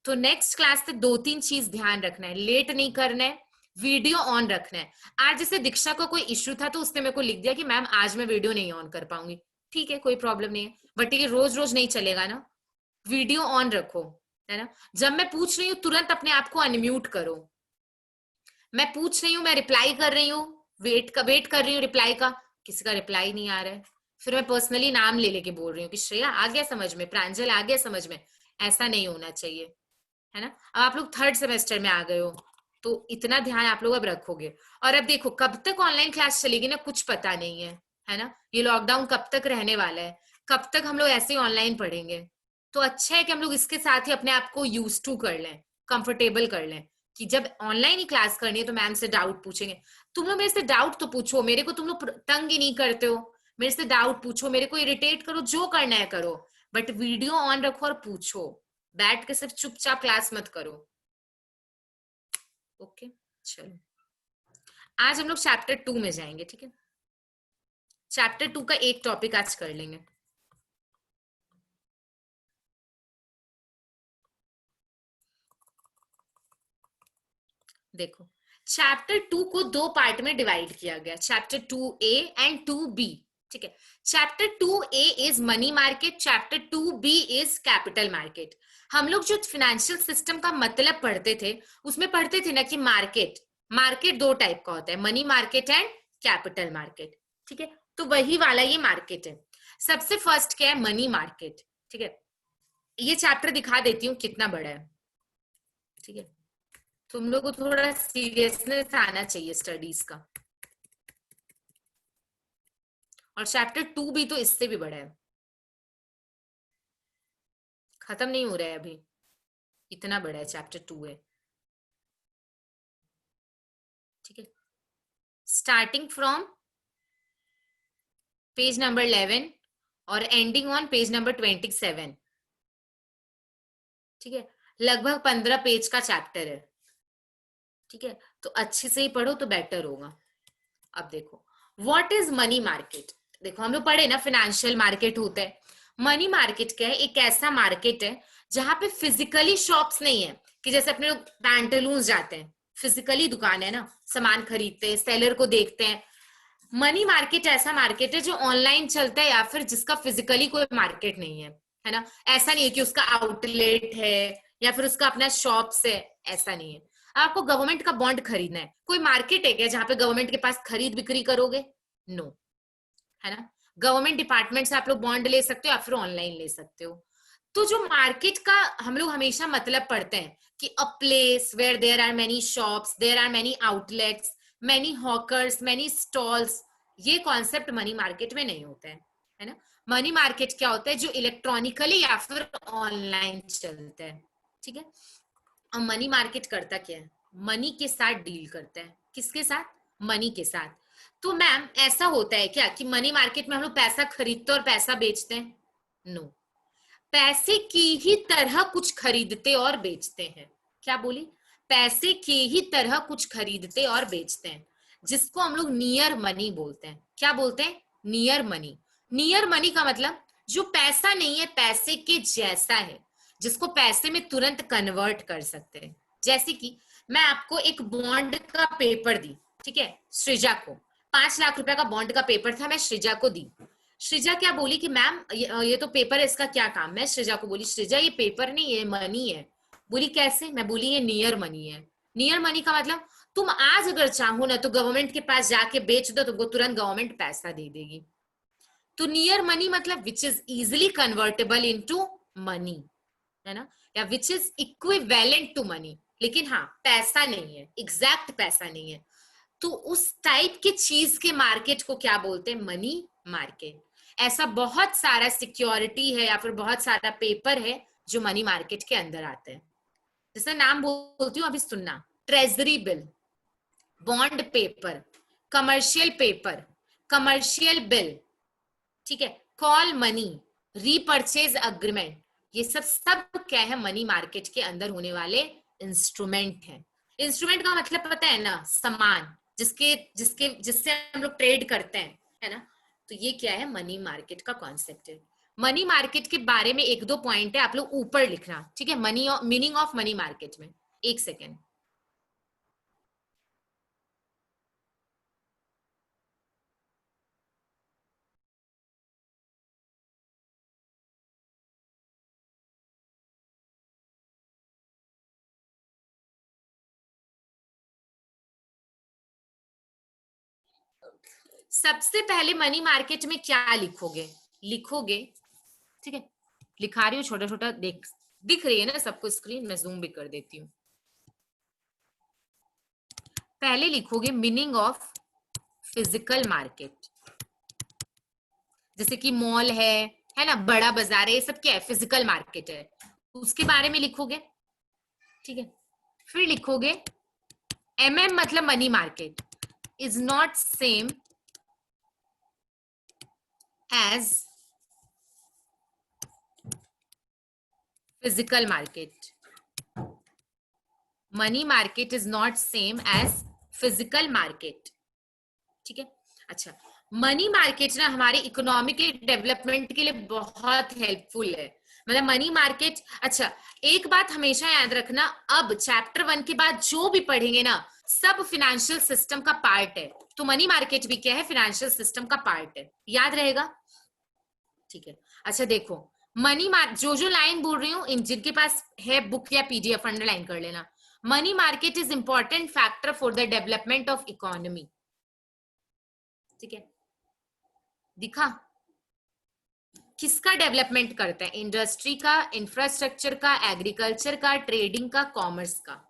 तो नेक्स्ट क्लास से 2-3 चीज ध्यान रखना है, लेट नहीं करना है, वीडियो ऑन रखना है। आज जैसे दीक्षा को कोई इश्यू था तो उसने मेरे को लिख दिया कि मैम आज मैं वीडियो नहीं ऑन कर पाऊंगी, ठीक है कोई प्रॉब्लम नहीं है, बट ये रोज रोज नहीं चलेगा ना। वीडियो ऑन रखो, है ना। जब मैं पूछ रही हूँ तुरंत अपने आप को अनम्यूट करो। मैं पूछ रही हूँ, मैं रिप्लाई कर रही हूँ, वेट कर रही हूँ रिप्लाई का, किसी का रिप्लाई नहीं आ रहा है, फिर मैं पर्सनली नाम ले लेके बोल रही हूँ कि श्रेया आ गया समझ में, प्रांजल आ गया समझ में। ऐसा नहीं होना चाहिए, है ना। अब आप लोग 3rd सेमेस्टर में आ गए हो तो इतना ध्यान आप लोग अब रखोगे। और अब देखो कब तक ऑनलाइन क्लास चलेगी ना, कुछ पता नहीं है ना। ये लॉकडाउन कब तक रहने वाला है, कब तक हम लोग ऐसे ही ऑनलाइन पढ़ेंगे। तो अच्छा है कि हम लोग इसके साथ ही अपने आप को यूज टू कर लें, कंफर्टेबल कर लें, कि जब ऑनलाइन ही क्लास करनी है तो मैम से डाउट पूछेंगे। तुम लोग मेरे से डाउट तो पूछो, मेरे को तुम लोग तंग ही नहीं करते हो, मेरे से डाउट पूछो, मेरे को इरिटेट करो, जो करना है करो, बट वीडियो ऑन रखो और पूछो, बैठ के सिर्फ चुपचाप क्लास मत करो। ओके चलो, आज हम लोग चैप्टर 2 में जाएंगे, ठीक है। चैप्टर 2 का एक टॉपिक आज कर लेंगे। देखो चैप्टर 2 को 2 पार्ट में डिवाइड किया गया, चैप्टर 2A एंड 2B, ठीक है। Chapter 2A is money market, chapter 2B is capital market. हम लोग जो फाइनेंशियल सिस्टम का मतलब पढ़ते थे उसमें पढ़ते थे ना कि मार्केट 2 टाइप का होता है, money market and capital market, ठीक है। तो वही वाला ये मार्केट है। सबसे फर्स्ट क्या है, मनी मार्केट, ठीक है। ये चैप्टर दिखा देती हूँ कितना बड़ा है, ठीक है। तुम लोग को थोड़ा सीरियसनेस आना चाहिए स्टडीज का। और चैप्टर 2 भी तो इससे भी बड़ा है, खत्म नहीं हो रहा है अभी, इतना बड़ा है चैप्टर 2 है, ठीक है। स्टार्टिंग फ्रॉम पेज नंबर 11 और एंडिंग ऑन पेज नंबर 27, ठीक है। लगभग 15 पेज का चैप्टर है, ठीक है। तो अच्छे से ही पढ़ो तो बेटर होगा। अब देखो व्हाट इज मनी मार्केट। देखो हम लोग पढ़े ना फाइनेंशियल मार्केट होता है, मनी मार्केट क्या है, एक ऐसा मार्केट है जहां पे फिजिकली शॉप्स नहीं है, कि जैसे अपने लोग पैंटलून्स जाते हैं, फिजिकली दुकान है ना, सामान खरीदते हैं, सेलर को देखते हैं। मनी मार्केट ऐसा मार्केट है जो ऑनलाइन चलता है या फिर जिसका फिजिकली कोई मार्केट नहीं है ना। ऐसा नहीं है कि उसका आउटलेट है या फिर उसका अपना शॉप्स है, ऐसा नहीं है। आपको गवर्नमेंट का बॉन्ड खरीदना है, कोई मार्केट है क्या जहां पे गवर्नमेंट के पास खरीद बिक्री करोगे, नो, है ना। गवर्नमेंट डिपार्टमेंट से आप लोग बॉन्ड ले सकते हो या फिर ऑनलाइन ले सकते हो। तो जो मार्केट का हम लोग हमेशा मतलब पढ़ते हैं कि a place where there are many shops, there are many outlets, many hawkers, many stalls, ये कॉन्सेप्ट मनी मार्केट में नहीं होता है ना। मनी मार्केट क्या होता है, जो इलेक्ट्रॉनिकली या फिर ऑनलाइन चलता है, ठीक है। अब मनी मार्केट करता क्या है, मनी के साथ डील करता है, किसके साथ, मनी के साथ। तो मैम ऐसा होता है क्या कि मनी मार्केट में हम लोग पैसा खरीदते और पैसा बेचते हैं, नो, पैसे की ही तरह कुछ खरीदते और बेचते हैं। क्या बोली, पैसे की ही तरह कुछ खरीदते और बेचते हैं, जिसको हम लोग नियर मनी बोलते हैं। क्या बोलते हैं, नियर मनी। नियर मनी का मतलब जो पैसा नहीं है, पैसे के जैसा है, जिसको पैसे में तुरंत कन्वर्ट कर सकते हैं। जैसे कि मैं आपको एक बॉन्ड का पेपर दी, ठीक है, सृजा को 5 लाख रुपए का बॉन्ड का पेपर था, मैं सृजा को दी। सृजा क्या बोली कि मैम ये तो पेपर है, इसका क्या काम। मैं सृजा को बोली सृजा ये पेपर नहीं ये मनी है। बोली कैसे, मैं बोली ये नियर मनी है। नियर मनी का मतलब तुम आज अगर चाहो ना तो गवर्नमेंट के पास जाके बेच दो, तुमको तुरंत गवर्नमेंट पैसा दे देगी। तो नियर मनी मतलब which is easily convertible into money, है ना, या which is equivalent to money, लेकिन हाँ पैसा नहीं है, एग्जैक्ट पैसा नहीं है। तो उस टाइप की चीज के मार्केट को क्या बोलते हैं, मनी मार्केट। ऐसा बहुत सारा सिक्योरिटी है या फिर बहुत सारा पेपर है जो मनी मार्केट के अंदर आते हैं। जैसे नाम बोलती हूँ अभी सुनना, treasury bill, bond paper, commercial paper, commercial bill, ठीक है, कॉल मनी, रीपर्चेज अग्रीमेंट, ये सब क्या है, मनी मार्केट के अंदर होने वाले इंस्ट्रूमेंट हैं। इंस्ट्रूमेंट का मतलब पता है ना, सामान जिसके जिसके जिससे हम लोग ट्रेड करते हैं, है ना। तो ये क्या है, मनी मार्केट का कॉन्सेप्ट है। मनी मार्केट के बारे में एक दो पॉइंट है, आप लोग ऊपर लिखना, ठीक है। Money, meaning of money market में, एक सेकेंड। सबसे पहले मनी मार्केट में क्या लिखोगे, लिखोगे, ठीक है, लिखा रही हूँ छोटा छोटा, दिख रही है ना सबको स्क्रीन, मैं जूम भी कर देती हूँ। पहले लिखोगे मीनिंग ऑफ फिजिकल मार्केट, जैसे कि मॉल है ना, बड़ा बाजार है, ये सब क्या है, फिजिकल मार्केट है, उसके बारे में लिखोगे, ठीक है। फिर लिखोगे MM मतलब money market is not same as physical market, money market is not same as physical market, ठीक है। अच्छा, मनी मार्केट ना हमारे इकोनॉमिक डेवलपमेंट के लिए बहुत हेल्पफुल है, मतलब मनी मार्केट। अच्छा, एक बात हमेशा याद रखना, अब चैप्टर 1 के बाद जो भी पढ़ेंगे ना, सब फिनेंशियल सिस्टम का पार्ट है, तो मनी मार्केट भी क्या है, फिनेंशियल सिस्टम का पार्ट है, याद रहेगा, ठीक है। अच्छा देखो, मनी मार्केट जो लाइन बोल रही हूँ, जिनके पास है बुक या PDF अंडरलाइन कर लेना। Money market is important factor for the development of economy, ठीक है। दिखा, किसका डेवलपमेंट करता है, इंडस्ट्री का, इंफ्रास्ट्रक्चर का, एग्रीकल्चर का, ट्रेडिंग का, कॉमर्स का।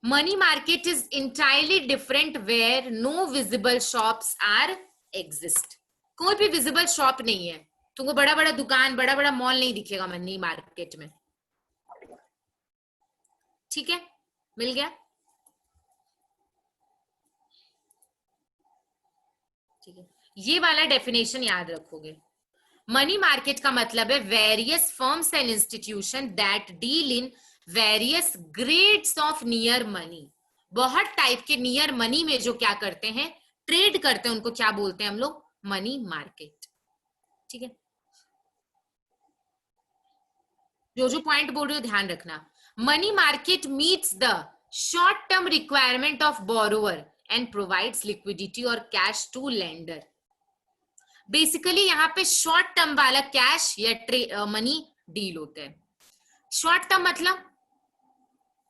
Money market is entirely different where no visible shops are exist, कोई भी विजिबल शॉप नहीं है, तुमको बड़ा बड़ा दुकान, बड़ा बड़ा मॉल नहीं दिखेगा मनी मार्केट में, ठीक है, मिल गया, ठीक है। ये वाला डेफिनेशन याद रखोगे। मनी मार्केट का मतलब है various firms and institution that deal in various grades of near money, बहुत टाइप के नियर मनी में जो क्या करते हैं, ट्रेड करते हैं, उनको क्या बोलते हैं हम लोग, मनी मार्केट, ठीक है। जो पॉइंट बोल रही हो ध्यान रखना। Money market meets the short term requirement of borrower and provides liquidity और कैश टू लेंडर। बेसिकली यहाँ पे शॉर्ट टर्म वाला कैश या मनी डील होता है। शॉर्ट टर्म मतलब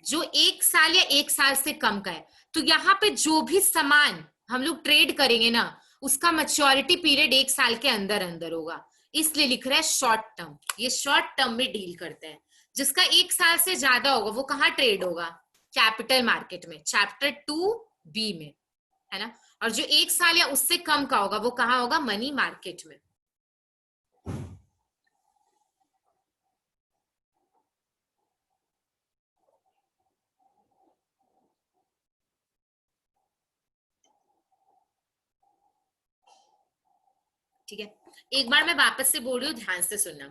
जो 1 साल या 1 साल से कम का है, तो यहाँ पे जो भी सामान हम लोग ट्रेड करेंगे ना, उसका मैच्योरिटी पीरियड 1 साल के अंदर अंदर होगा, इसलिए लिख रहा है शॉर्ट टर्म, ये शॉर्ट टर्म में डील करता है। जिसका 1 साल से ज्यादा होगा वो कहाँ ट्रेड होगा, कैपिटल मार्केट में, चैप्टर 2B में, है ना। और जो 1 साल या उससे कम का होगा वो कहाँ होगा, मनी मार्केट में। ठीक है, एक बार मैं वापस से बोल रही हूँ, ध्यान से सुनना।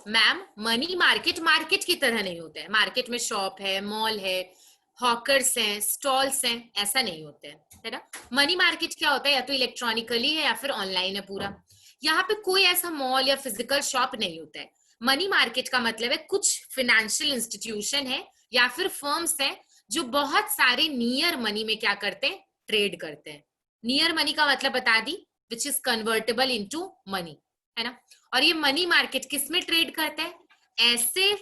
मैम, मनी मार्केट मार्केट की तरह नहीं होता है, मार्केट में शॉप है, मॉल है, हॉकर्स हैं, स्टॉल्स हैं, ऐसा नहीं होता है ना। मनी मार्केट क्या होता है, या तो इलेक्ट्रॉनिकली है या फिर ऑनलाइन है पूरा, यहाँ पे कोई ऐसा मॉल या फिजिकल शॉप नहीं होता है। मनी मार्केट का मतलब है कुछ फिनेंशियल इंस्टीट्यूशन है या फिर फर्म्स हैं जो बहुत सारे नियर मनी में क्या करते हैं, ट्रेड करते हैं। नियर मनी का मतलब बता दी, which is convertible into money, है ना। और ये मनी मार्केट किस में ट्रेड करता है, ऐसे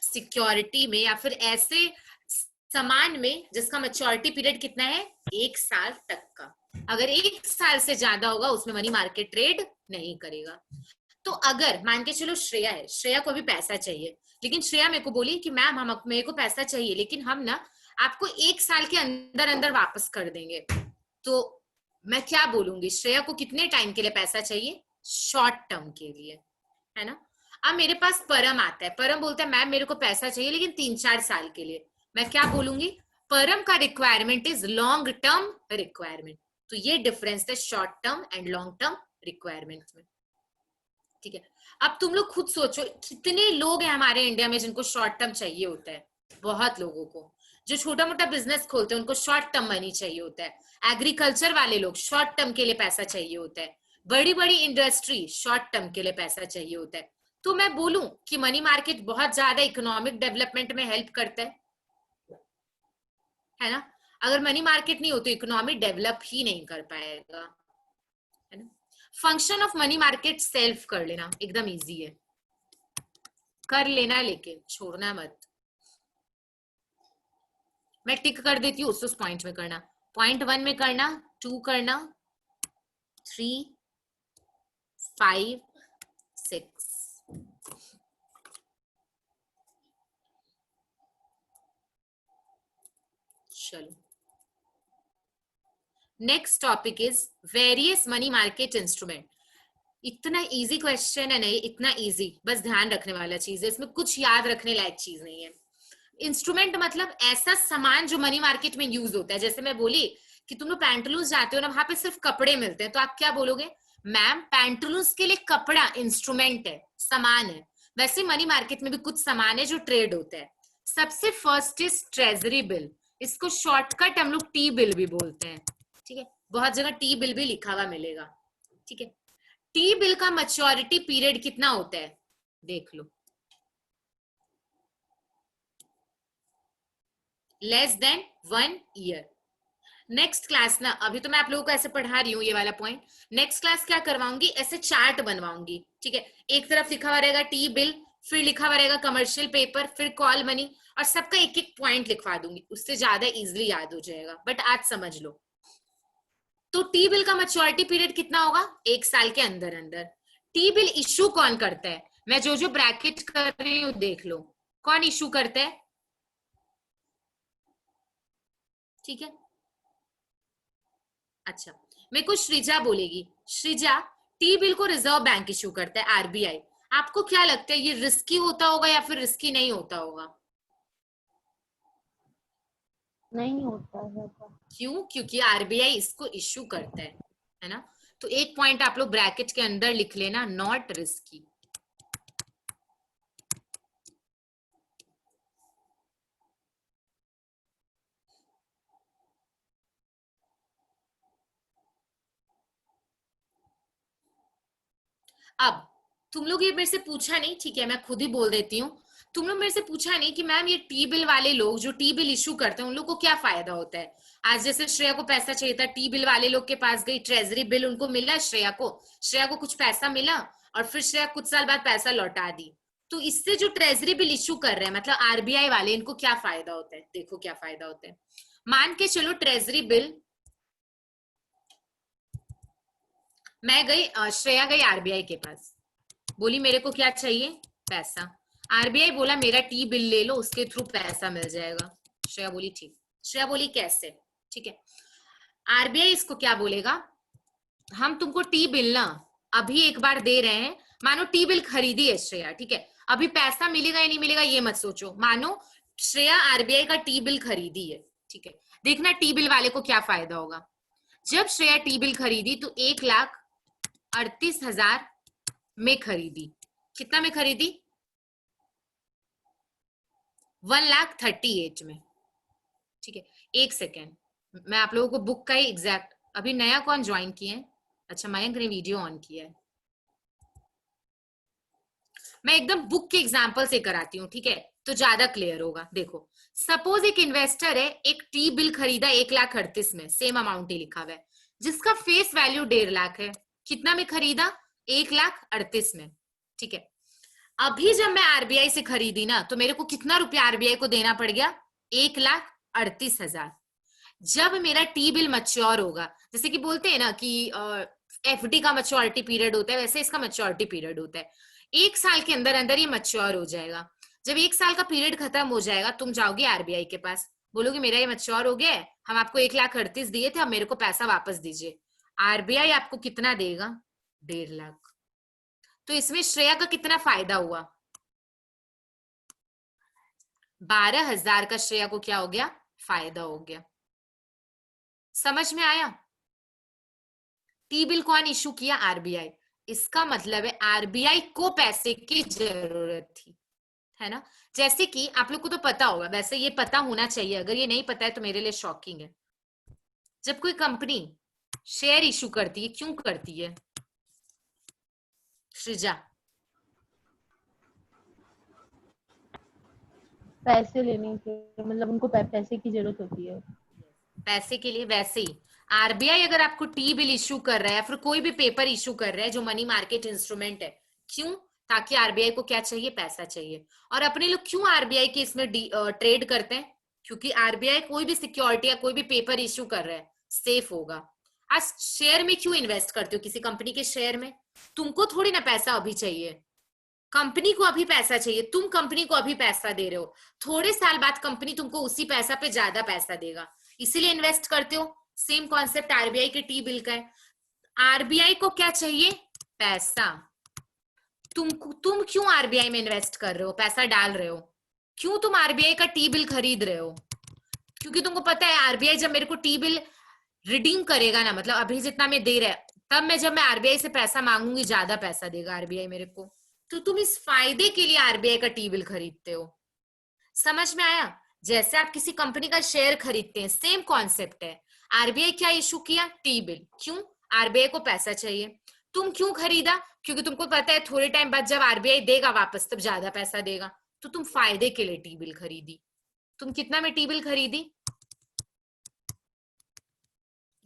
सिक्योरिटी में या फिर ऐसे सामान में जिसका मैच्योरिटी पीरियड कितना है, 1 साल तक का। अगर 1 साल से ज्यादा होगा उसमें मनी मार्केट ट्रेड नहीं करेगा। तो अगर मान के चलो श्रेया है, श्रेया को भी पैसा चाहिए, लेकिन श्रेया मेरे को बोली कि मैम मेरे को पैसा चाहिए, लेकिन हम ना आपको 1 साल के अंदर अंदर वापस कर देंगे, तो मैं क्या बोलूंगी, श्रेया को कितने टाइम के लिए पैसा चाहिए, शॉर्ट टर्म के लिए, है ना। अब मेरे पास परम आता है, परम बोलता है मैम मेरे को पैसा चाहिए लेकिन 3-4 साल के लिए, मैं क्या बोलूंगी, परम का requirement is long term requirement. तो ये डिफरेंस है short term and long term requirement में, ठीक है। अब तुम लोग खुद सोचो, कितने लोग हैं हमारे इंडिया में जिनको शॉर्ट टर्म चाहिए होता है, बहुत लोगों को। जो छोटा मोटा बिजनेस खोलते हैं उनको शॉर्ट टर्म मनी चाहिए होता है, एग्रीकल्चर वाले लोग शॉर्ट टर्म के लिए पैसा चाहिए होता है, बड़ी बड़ी इंडस्ट्री शॉर्ट टर्म के लिए पैसा चाहिए होता है। तो मैं बोलूं कि मनी मार्केट बहुत ज्यादा इकोनॉमिक डेवलपमेंट में हेल्प करता है ना। अगर मनी मार्केट नहीं हो तो इकोनॉमी डेवलप ही नहीं कर पाएगा, है ना। Function of money market self कर लेना एकदम इजी है, कर लेना लेकिन छोड़ना मत। मैं टिक कर देती हूँ, उस पॉइंट में करना, पॉइंट 1 में करना, 2 करना, 3, 5, 6। चलो next topic is various money market instrument. इतना इजी क्वेश्चन है नहीं, इतना इजी, बस ध्यान रखने वाला चीज है, इसमें कुछ याद रखने लायक चीज नहीं है। इंस्ट्रूमेंट मतलब ऐसा सामान जो मनी मार्केट में यूज होता है। जैसे मैं बोली कि तुम लोग पैंटलून्स जाते हो ना, वहां पे सिर्फ कपड़े मिलते हैं, तो आप क्या बोलोगे, मैम पैंटलून्स के लिए कपड़ा इंस्ट्रूमेंट है, सामान है। वैसे मनी मार्केट में भी कुछ सामान है जो ट्रेड होता है। सबसे फर्स्ट इज ट्रेजरी बिल, इसको शॉर्टकट हम लोग टी बिल भी बोलते हैं, ठीक है। बहुत जगह टी बिल भी लिखा हुआ मिलेगा, ठीक है। टी बिल का मैच्योरिटी पीरियड कितना होता है देख लो, less than 1 year. Next class ना, अभी तो मैं आप लोगों को ऐसे पढ़ा रही हूँ ये वाला पॉइंट, नेक्स्ट क्लास क्या करवाऊंगी, ऐसे चार्ट बनवाऊंगी, ठीक है। एक तरफ लिखा हुआ रहेगा टी बिल, फिर लिखा हुआ रहेगा कमर्शियल पेपर, फिर कॉल मनी, और सबका एक एक पॉइंट लिखवा दूंगी, उससे ज्यादा इजिली याद हो जाएगा। बट आज समझ लो, तो टी बिल का मैच्योरिटी पीरियड कितना होगा, 1 साल के अंदर अंदर। टी बिल इश्यू कौन करता है, मैं जो जो ब्रैकेट कर रही हूँ देख लो, कौन इश्यू करता है, ठीक है। अच्छा, मेरे को श्रीजा बोलेगी, श्रीजा टी बिल को रिजर्व बैंक इश्यू करता है, आरबीआई। आपको क्या लगता है ये रिस्की होता होगा या फिर रिस्की नहीं होता होगा? नहीं होता है ऐसा। क्यों? क्योंकि आरबीआई इसको इश्यू करता है ना। तो एक पॉइंट आप लोग ब्रैकेट के अंदर लिख लेना, नॉट रिस्की। अब तुम लोग ये मेरे से पूछा नहीं, ठीक है, मैं खुद ही बोल देती हूँ। तुम लोग मेरे से पूछा नहीं कि मैम ये टी बिल वाले लोग जो टी बिल इश्यू करते हैं उन लोग को क्या फायदा होता है। आज जैसे श्रेया को पैसा चाहिए था, टी बिल वाले लोग के पास गई, ट्रेजरी बिल उनको मिला, श्रेया को कुछ पैसा मिला, और फिर श्रेया कुछ साल बाद पैसा लौटा दी। तो इससे जो ट्रेजरी बिल इश्यू कर रहे हैं, मतलब आरबीआई वाले, इनको क्या फायदा होता है, देखो क्या फायदा होता है। मान के चलो ट्रेजरी बिल, मैं गई, श्रेया गई आरबीआई के पास, बोली मेरे को क्या चाहिए, पैसा। आरबीआई बोला मेरा टी बिल ले लो, उसके थ्रू पैसा मिल जाएगा। श्रेया बोली ठीक। श्रेया बोली कैसे, ठीक है। आरबीआई इसको क्या बोलेगा, हम तुमको टी बिल ना अभी एक बार दे रहे हैं, मानो टी बिल खरीदी है श्रेया, ठीक है। अभी पैसा मिलेगा या नहीं मिलेगा ये मत सोचो, मानो श्रेया आरबीआई का टी बिल खरीदी है, ठीक है। देखना टी बिल वाले को क्या फायदा होगा। जब श्रेया टी बिल खरीदी तो 1,38,000 में खरीदी, कितना में खरीदी, 1,38,000 में, ठीक है। एक सेकेंड, मैं आप लोगों को बुक का ही एग्जैक्ट, अभी नया कौन ज्वाइन किया है, अच्छा मयंक ने वीडियो ऑन किया है, मैं एकदम बुक के एग्जाम्पल से कराती हूँ, ठीक है, तो ज्यादा क्लियर होगा। देखो सपोज एक इन्वेस्टर है, एक टी बिल खरीदा 1,38,000 में, सेम अमाउंट ही लिखा हुआ है, जिसका फेस वैल्यू 1.5 लाख है। कितना में खरीदा, 1,38,000 में, ठीक है। अभी जब मैं आरबीआई से खरीदी ना, तो मेरे को कितना रुपया आरबीआई को देना पड़ गया, 1,38,000। जब मेरा टी बिल मैच्योर होगा, जैसे कि बोलते हैं ना कि एफडी का मैच्योरिटी पीरियड होता है, वैसे इसका मैच्योरिटी पीरियड होता है, 1 साल के अंदर अंदर ये मैच्योर हो जाएगा। जब 1 साल का पीरियड खत्म हो जाएगा, तुम जाओगे आरबीआई के पास, बोलोगे मेरा ये मैच्योर हो गया है, हम आपको 1,38,000 दिए थे, अब मेरे को पैसा वापस दीजिए। आरबीआई आपको कितना देगा, 1.5 लाख। तो इसमें श्रेया का कितना फायदा हुआ, 12,000 का श्रेया को क्या हो गया, फायदा हो गया। समझ में आया? टी बिल कौन इशू किया, आरबीआई। इसका मतलब है आरबीआई को पैसे की जरूरत थी, है ना। जैसे कि आप लोग को तो पता होगा, वैसे ये पता होना चाहिए, अगर ये नहीं पता है तो मेरे लिए शॉकिंग है। जब कोई कंपनी शेयर इशू करती है, क्यों करती है, सृजा? पैसे लेने के, मतलब उनको पैसे की जरूरत होती है। पैसे के लिए। वैसे ही आरबीआई अगर आपको टी बिल इशू कर रहा है या फिर कोई भी पेपर इशू कर रहा है जो मनी मार्केट इंस्ट्रूमेंट है, क्यों? ताकि आरबीआई को क्या चाहिए? पैसा चाहिए। और अपने लोग क्यों आरबीआई के इसमें ट्रेड करते हैं? क्योंकि आरबीआई कोई भी सिक्योरिटी या कोई भी पेपर इशू कर रहा है, सेफ होगा। आज शेयर में क्यों इन्वेस्ट करते हो? किसी कंपनी के शेयर में तुमको थोड़ी ना पैसा अभी चाहिए, कंपनी को अभी पैसा चाहिए। तुम कंपनी को अभी पैसा दे रहे हो, थोड़े साल बाद कंपनी तुमको उसी पैसा पे ज्यादा पैसा देगा, इसीलिए इन्वेस्ट करते हो। सेम कॉन्सेप्ट आरबीआई के टी बिल का है। आरबीआई को क्या चाहिए? पैसा। तुम क्यों आरबीआई में इन्वेस्ट कर रहे हो, पैसा डाल रहे हो? क्यों तुम आरबीआई का टी बिल खरीद रहे हो? क्योंकि तुमको पता है आरबीआई जब मेरे को टी बिल रिडीम करेगा ना, मतलब अभी जितना मैं दे रहा है, तब जब मैं आरबीआई से पैसा मांगूंगी ज्यादा पैसा देगा आरबीआई मेरे को। तो तुम इस फायदे के लिए आरबीआई का टी बिल खरीदते हो। समझ में आया? जैसे आप किसी कंपनी का शेयर खरीदते हैं, सेम कॉन्सेप्ट है। आरबीआई क्या इशू किया? T bill. क्यों? आरबीआई को पैसा चाहिए। तुम क्यों खरीदा? क्योंकि तुमको पता है थोड़े टाइम बाद जब आरबीआई देगा वापस तब ज्यादा पैसा देगा, तो तुम फायदे के लिए टी बिल खरीदी। तुम कितना में टी बिल खरीदी?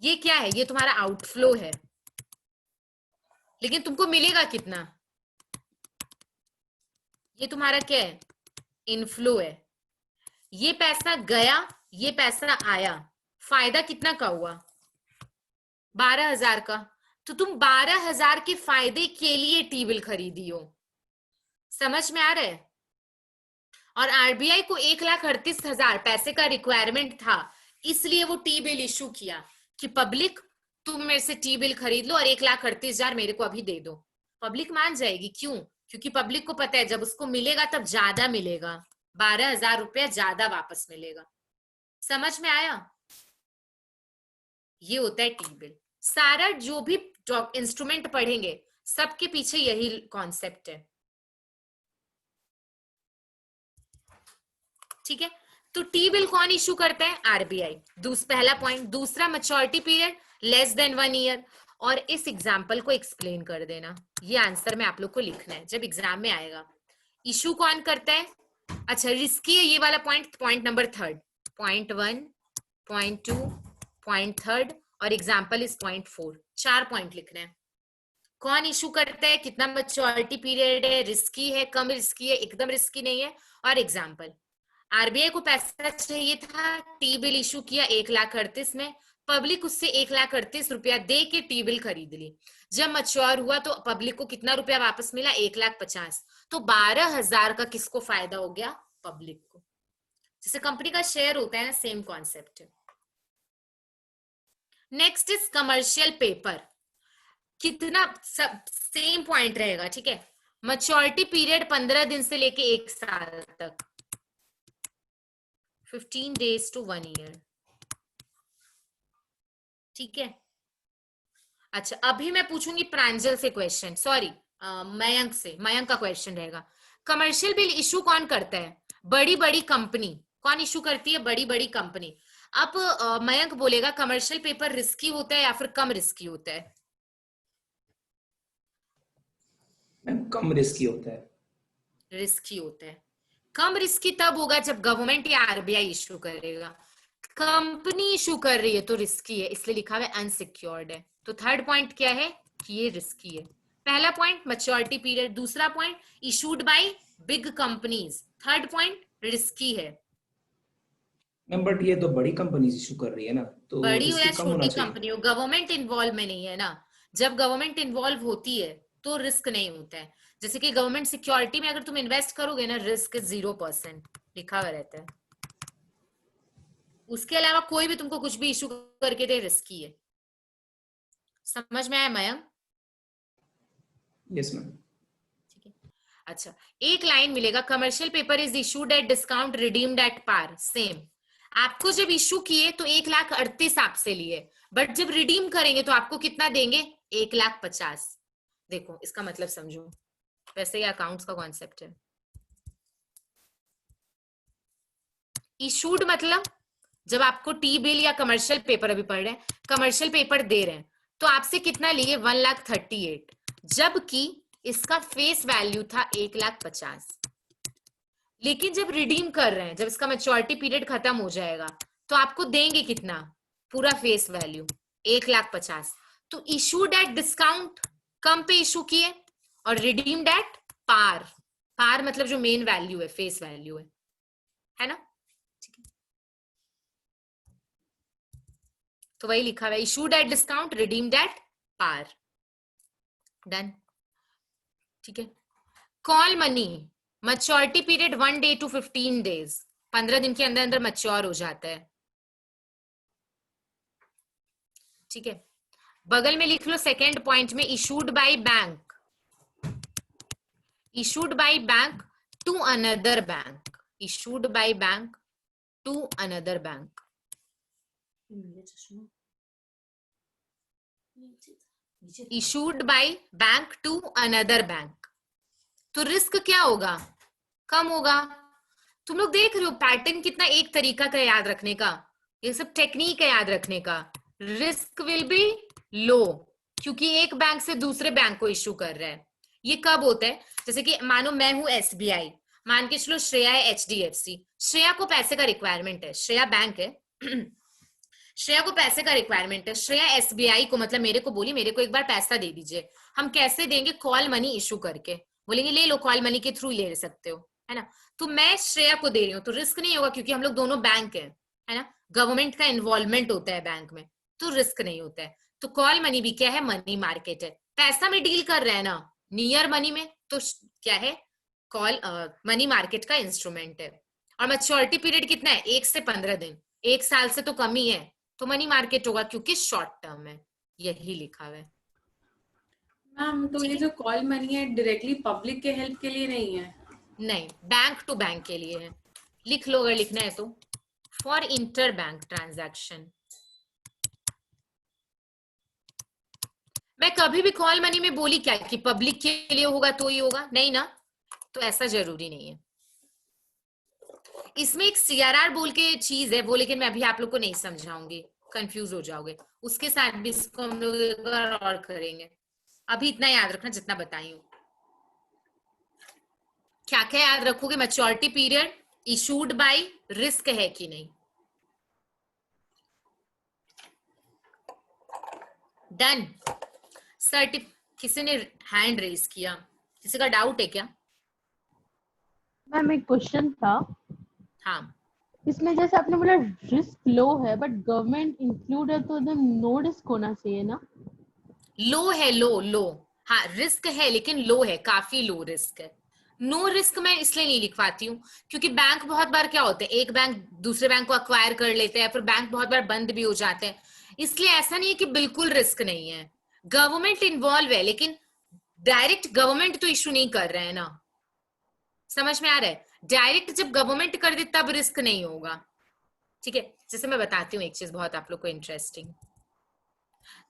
ये क्या है? ये तुम्हारा आउटफ्लो है, लेकिन तुमको मिलेगा कितना? ये तुम्हारा क्या है? इनफ्लो है। ये पैसा गया, ये पैसा आया, फायदा कितना का हुआ? 12,000 का। तो तुम 12,000 के फायदे के लिए टी बिल खरीदी हो। समझ में आ रहा है? और आरबीआई को 1,38,000 पैसे का रिक्वायरमेंट था, इसलिए वो टी बिल इशू किया कि पब्लिक तुम मेरे से टी बिल खरीद लो और 1,38,000 मेरे को अभी दे दो। पब्लिक मान जाएगी। क्यों? क्योंकि पब्लिक को पता है जब उसको मिलेगा तब ज्यादा मिलेगा, 12,000 रुपया ज्यादा वापस मिलेगा। समझ में आया? ये होता है टी बिल। सारा जो भी इंस्ट्रूमेंट पढ़ेंगे सबके पीछे यही कॉन्सेप्ट है। ठीक है, तो टी बिल कौन इशू करता है? आरबीआई। पहला पॉइंट। दूसरा, maturity period less than 1 year. और इस एग्जाम्पल को एक्सप्लेन कर देना, ये आंसर में आप लोग को लिखना है जब एग्जाम में आएगा। इशू कौन करता है? अच्छा, रिस्की है ये वाला point, point number 3, point 1, point 2, point 3 और एग्जाम्पल इज पॉइंट 4। 4 पॉइंट लिखना है। कौन इशू करता है, कितना मैच्योरिटी पीरियड है, रिस्की है, कम रिस्की है, एकदम रिस्की नहीं है, और एग्जाम्पल। आरबीआई को पैसा चाहिए था, टी बिल इशू किया 1,38,000 में, पब्लिक उससे 1,38,000 रुपया दे के टी बिल खरीद ली। जब मैच्योर हुआ तो पब्लिक को कितना रुपया वापस मिला? 1,50,000। तो 12,000 का किसको फायदा हो गया? पब्लिक को। जैसे कंपनी का शेयर होता है ना, सेम कॉन्सेप्ट है। Next is commercial paper. कितना सब सेम पॉइंट रहेगा, ठीक है। मैच्योरिटी पीरियड 15 दिन से लेके 1 साल तक, 15 days to 1 year। ठीक है। अच्छा, अभी मैं पूछूंगी प्रांजल से क्वेश्चन, सॉरी मयंक से। मयंक का क्वेश्चन रहेगा, कमर्शियल बिल इशू कौन करता है? बड़ी बड़ी कंपनी। कौन इशू करती है? बड़ी बड़ी कंपनी। अब मयंक बोलेगा कमर्शियल पेपर रिस्की होता है या फिर कम रिस्की होता है? कम रिस्की होता है। रिस्की होता है। कम रिस्की तब होगा जब गवर्नमेंट या आरबीआई इशू करेगा। कंपनी इशू कर रही है तो रिस्की है, इसलिए लिखा हुआ है अनसिक्योर्ड है। तो थर्ड पॉइंट क्या है कि ये रिस्की है। पहला पॉइंट मैच्योरिटी पीरियड, दूसरा point issued by big companies, third point risky है। बट ये तो बड़ी कंपनी इशू कर रही है ना, तो बड़ी हो या रिस्क कम होना छोटी चाहिए। कंपनी हो, गवर्नमेंट इन्वॉल्व में नहीं है ना। जब गवर्नमेंट इन्वॉल्व होती है तो रिस्क नहीं होता है। जैसे कि गवर्नमेंट सिक्योरिटी में अगर तुम इन्वेस्ट करोगे ना, रिस्क 0% लिखा हुआ रहता है। उसके अलावा कोई भी तुमको कुछ भी इशू करके दे, रिस्की है। समझ में आया मयंक? Yes ma'am. ठीक है। अच्छा, एक लाइन मिलेगा, commercial paper is issued at discount redeemed at par. Same, आपको जब इशू किए तो 1,38,000 आपसे लिए, बट जब रिडीम करेंगे तो आपको कितना देंगे? 1,50,000। देखो इसका मतलब समझो, वैसे ये अकाउंट्स का कॉन्सेप्ट है। इशूड मतलब जब आपको टी बिल या कमर्शियल पेपर, अभी पढ़ रहे हैं, कमर्शियल पेपर दे रहे हैं तो आपसे कितना लिए? 1,38,000। जबकि इसका फेस वैल्यू था 1,50,000, लेकिन जब रिडीम कर रहे हैं, जब इसका मैच्योरिटी पीरियड खत्म हो जाएगा, तो आपको देंगे कितना, पूरा फेस वैल्यू 1,50,000। तो इशूड एट डिस्काउंट, कम पे इशू किए, और रिडीम्ड एट पार। पार मतलब जो मेन वैल्यू है, फेस वैल्यू है ना। ठीक है, तो वही लिखा हुआ है, issued at discount, redeemed at par. Done. ठीक है। Call money, maturity period 1 day to 15 days, 15 दिन के अंदर अंदर मैच्योर हो जाता है। ठीक है, बगल में लिख लो सेकेंड पॉइंट में, issued by bank, issued by bank to another bank, issued by bank to another bank. Issued by bank to another bank, तो रिस्क क्या होगा, कम होगा। तुम लोग देख रहे हो पैटर्न कितना, एक तरीका का याद रखने का, ये सब टेक्निक है याद रखने का। रिस्क विल बी लो, क्योंकि एक बैंक से दूसरे बैंक को इशू कर रहा है। ये कब होता है, जैसे कि मानो मैं हूं एसबीआई, मान के चलो श्रेया है एचडीएफसी, श्रेया को पैसे का रिक्वायरमेंट है, श्रेया बैंक है श्रेया को पैसे का रिक्वायरमेंट है, श्रेया एसबीआई को, मतलब मेरे को बोली मेरे को एक बार पैसा दे दीजिए। हम कैसे देंगे, कॉल मनी इशू करके, बोलेंगे ले लो, कॉल मनी के थ्रू ले सकते हो, है ना। तो मैं श्रेया को दे रही हूँ, तो रिस्क नहीं होगा, क्योंकि हम लोग दोनों बैंक है ना, गवर्नमेंट का इन्वॉल्वमेंट होता है बैंक में, तो रिस्क नहीं होता है। तो कॉल मनी भी क्या है, मनी मार्केट है, पैसा में डील कर रहे हैं ना, नियर मनी में, तो क्या है, कॉल मनी मार्केट का इंस्ट्रूमेंट है। और मैच्योरिटी पीरियड कितना है, 1 से 15 दिन, 1 साल से तो कम ही है, तो मनी मार्केट होगा, क्योंकि शॉर्ट टर्म है, यही लिखा हुआ है। मैम तो ये जो कॉल मनी है डायरेक्टली पब्लिक के हेल्प के लिए नहीं है? नहीं, बैंक टू बैंक के लिए है, लिख लो अगर लिखना है तो, फॉर इंटर बैंक ट्रांजैक्शन। मैं कभी भी कॉल मनी में बोली क्या कि पब्लिक के लिए होगा तो ही होगा, नहीं ना, तो ऐसा जरूरी नहीं है। इसमें एक सीआरआर बोल के चीज है वो, लेकिन मैं अभी आप लोग को नहीं समझाऊंगी, कंफ्यूज हो जाओगे, उसके साथ भी इसको हम लोग एक बार और करेंगे। अभी इतना याद रखना जितना बताई हूं। क्या क्या याद रखोगे, maturity period, issued by, risk है कि नहीं। डन। किसी ने हैंड रेज किया, किसी का डाउट है क्या। मैम एक क्वेश्चन था, हाँ, इसमें जैसे आपने बोला रिस्क लो है बट गवर्नमेंट इंक्लूड है, तो एकदम नो रिस्क होना चाहिए ना। लो है, लो लो, हाँ रिस्क है लेकिन लो है, काफी लो रिस्क है। नो रिस्क मैं इसलिए नहीं लिखवाती हूँ, क्योंकि बैंक बहुत बार क्या होते हैं, एक बैंक दूसरे बैंक को अक्वायर कर लेते हैं, फिर बैंक बहुत बार बंद भी हो जाते हैं, इसलिए ऐसा नहीं है कि बिल्कुल रिस्क नहीं है। गवर्नमेंट इन्वॉल्व है, लेकिन डायरेक्ट गवर्नमेंट तो इशू नहीं कर रहे हैं ना, समझ में आ रहा है। डायरेक्ट जब गवर्नमेंट कर दे तब रिस्क नहीं होगा। ठीक है, जैसे मैं बताती हूँ एक चीज बहुत आप लोग को इंटरेस्टिंग,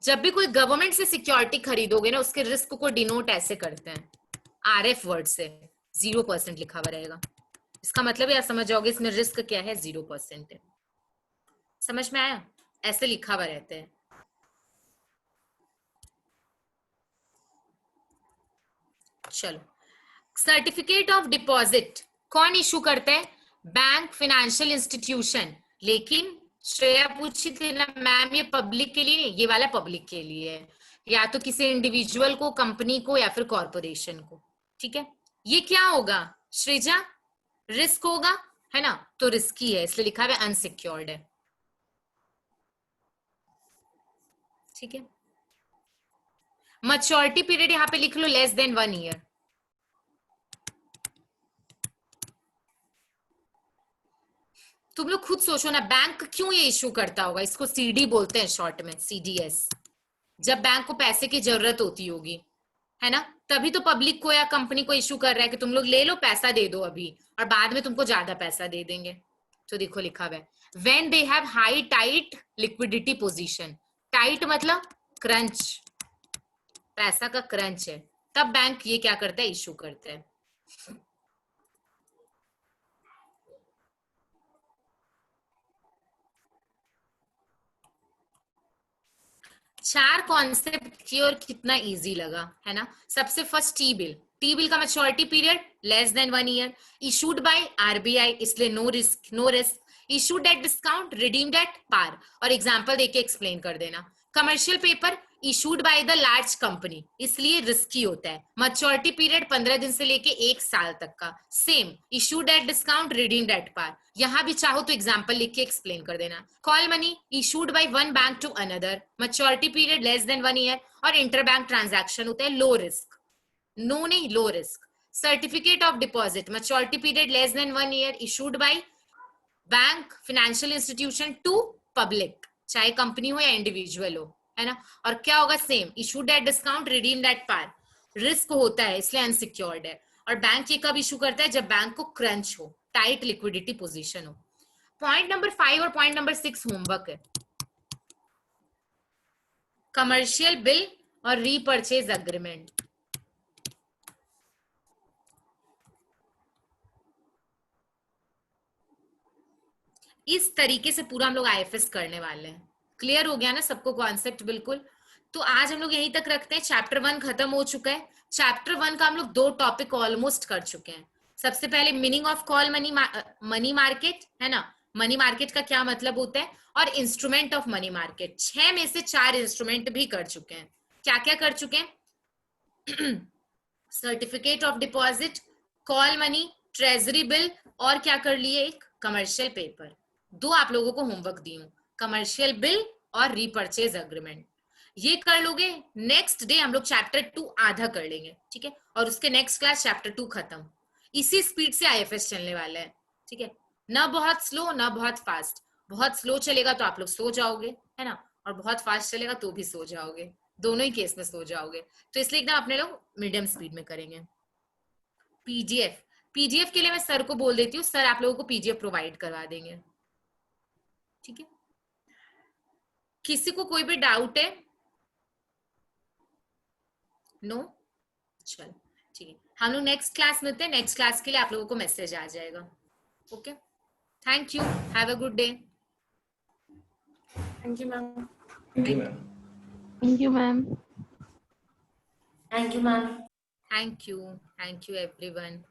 जब भी कोई गवर्नमेंट से सिक्योरिटी खरीदोगे ना, उसके रिस्क को डिनोट ऐसे करते हैं, आरएफ वर्ड से, 0% लिखा हुआ रहेगा। इसका मतलब यार समझ जाओगे इसमें रिस्क क्या है, 0% है। समझ में आया, ऐसे लिखा हुआ रहता है। चलो, सर्टिफिकेट ऑफ डिपॉजिट कौन इशू करता है, बैंक, फाइनेंशियल इंस्टीट्यूशन। लेकिन श्रेया पूछी थी ना मैम, ये पब्लिक के लिए नहीं, ये वाला पब्लिक के लिए है, या तो किसी इंडिविजुअल को, कंपनी को, या फिर कॉर्पोरेशन को। ठीक है, ये क्या होगा श्रेजा, रिस्क होगा, है ना, तो रिस्की है, इसलिए लिखा हुआ है अनसिक्योर्ड है। ठीक है, मैच्योरिटी पीरियड यहां पे लिख लो लेस देन 1 ईयर। तुम लोग खुद सोचो ना, बैंक क्यों ये इशू करता होगा, इसको सीडी बोलते हैं शॉर्ट में, सीडीएस। जब बैंक को पैसे की जरूरत होती होगी, है ना, तभी तो पब्लिक को या कंपनी को इशू कर रहा है कि तुम लोग ले लो, पैसा दे दो अभी, और बाद में तुमको ज्यादा पैसा दे देंगे। तो देखो लिखा हुआ है, when they have high tight liquidity position, tight मतलब क्रंच, पैसा का क्रंच है, तब बैंक ये क्या करता है, इशू करता है। 4 कॉन्सेप्ट किए और कितना इजी लगा है ना। सबसे फर्स्ट टी बिल का maturity period less than 1 year, issued by RBI, इसलिए no risk, issued at discount, redeemed at par, और एग्जांपल देके एक्सप्लेन कर देना। Commercial paper issued by the large company, इसलिए रिस्की होता है। मैच्योरिटी पीरियड 15 दिन से लेके 1 साल तक का, same issued at discount, redeemed at par. यहां भी चाहो तो एग्जांपल लिख के एक्सप्लेन कर देना। Call money issued by one bank to another, maturity period less than 1 year, और इंटर बैंक ट्रांजैक्शन होता है लो रिस्क, नो नहीं low risk. Certificate of deposit maturity period less than 1 year, issued by bank, financial institution to public, चाहे कंपनी हो या इंडिविजुअल हो, है ना। और क्या होगा, same issued at discount, redeemed at par. Risk होता है इसलिए अनसिक्योर्ड है। और बैंक ये कब इशू करता है, जब बैंक को क्रंच हो, टाइट लिक्विडिटी पोजीशन हो। पॉइंट नंबर 5 और पॉइंट नंबर 6 होमवर्क है। कमर्शियल बिल और रीपर्चेज अग्रीमेंट, इस तरीके से पूरा हम लोग आईएफएस करने वाले हैं। क्लियर हो गया ना सबको कॉन्सेप्ट बिल्कुल। तो आज हम लोग यहीं तक रखते हैं। चैप्टर 1 खत्म हो चुका है। चैप्टर 1 का हम लोग 2 टॉपिक ऑलमोस्ट कर चुके हैं। सबसे पहले meaning of call money market, है ना, मनी मार्केट का क्या मतलब होता है, और इंस्ट्रूमेंट ऑफ मनी मार्केट। 6 में से 4 इंस्ट्रूमेंट भी कर चुके हैं। क्या क्या कर चुके हैं, certificate of deposit, call money, treasury bill, और क्या कर लिए, एक कमर्शियल पेपर। 2 आप लोगों को होमवर्क दी हूँ, कमर्शियल बिल और रीपर्चेज अग्रीमेंट। ये कर लोगे, नेक्स्ट डे हम लोग चैप्टर 2 आधा कर लेंगे, ठीक है, और उसके नेक्स्ट क्लास चैप्टर 2 खत्म। इसी स्पीड से आईएफएस चलने वाला है, ठीक है, ना बहुत स्लो ना बहुत फास्ट। बहुत स्लो चलेगा तो आप लोग सो जाओगे, है ना, और बहुत फास्ट चलेगा तो भी सो जाओगे, दोनों ही केस में सो जाओगे। तो इसलिए एकदम अपने लोग मीडियम स्पीड में करेंगे। पीडीएफ के लिए मैं सर को बोल देती हूँ, सर आप लोगों को पीडीएफ प्रोवाइड करवा देंगे, ठीक है। किसी को कोई भी डाउट है, नो, चल ठीक है, हम लोग नेक्स्ट क्लास मिलते हैं। नेक्स्ट क्लास के लिए आप लोगों को मैसेज आ जाएगा। Okay, thank you, have a good day. Thank you ma'am. Thank you ma'am. Thank you ma'am. Thank you, ma'am. Thank you everyone.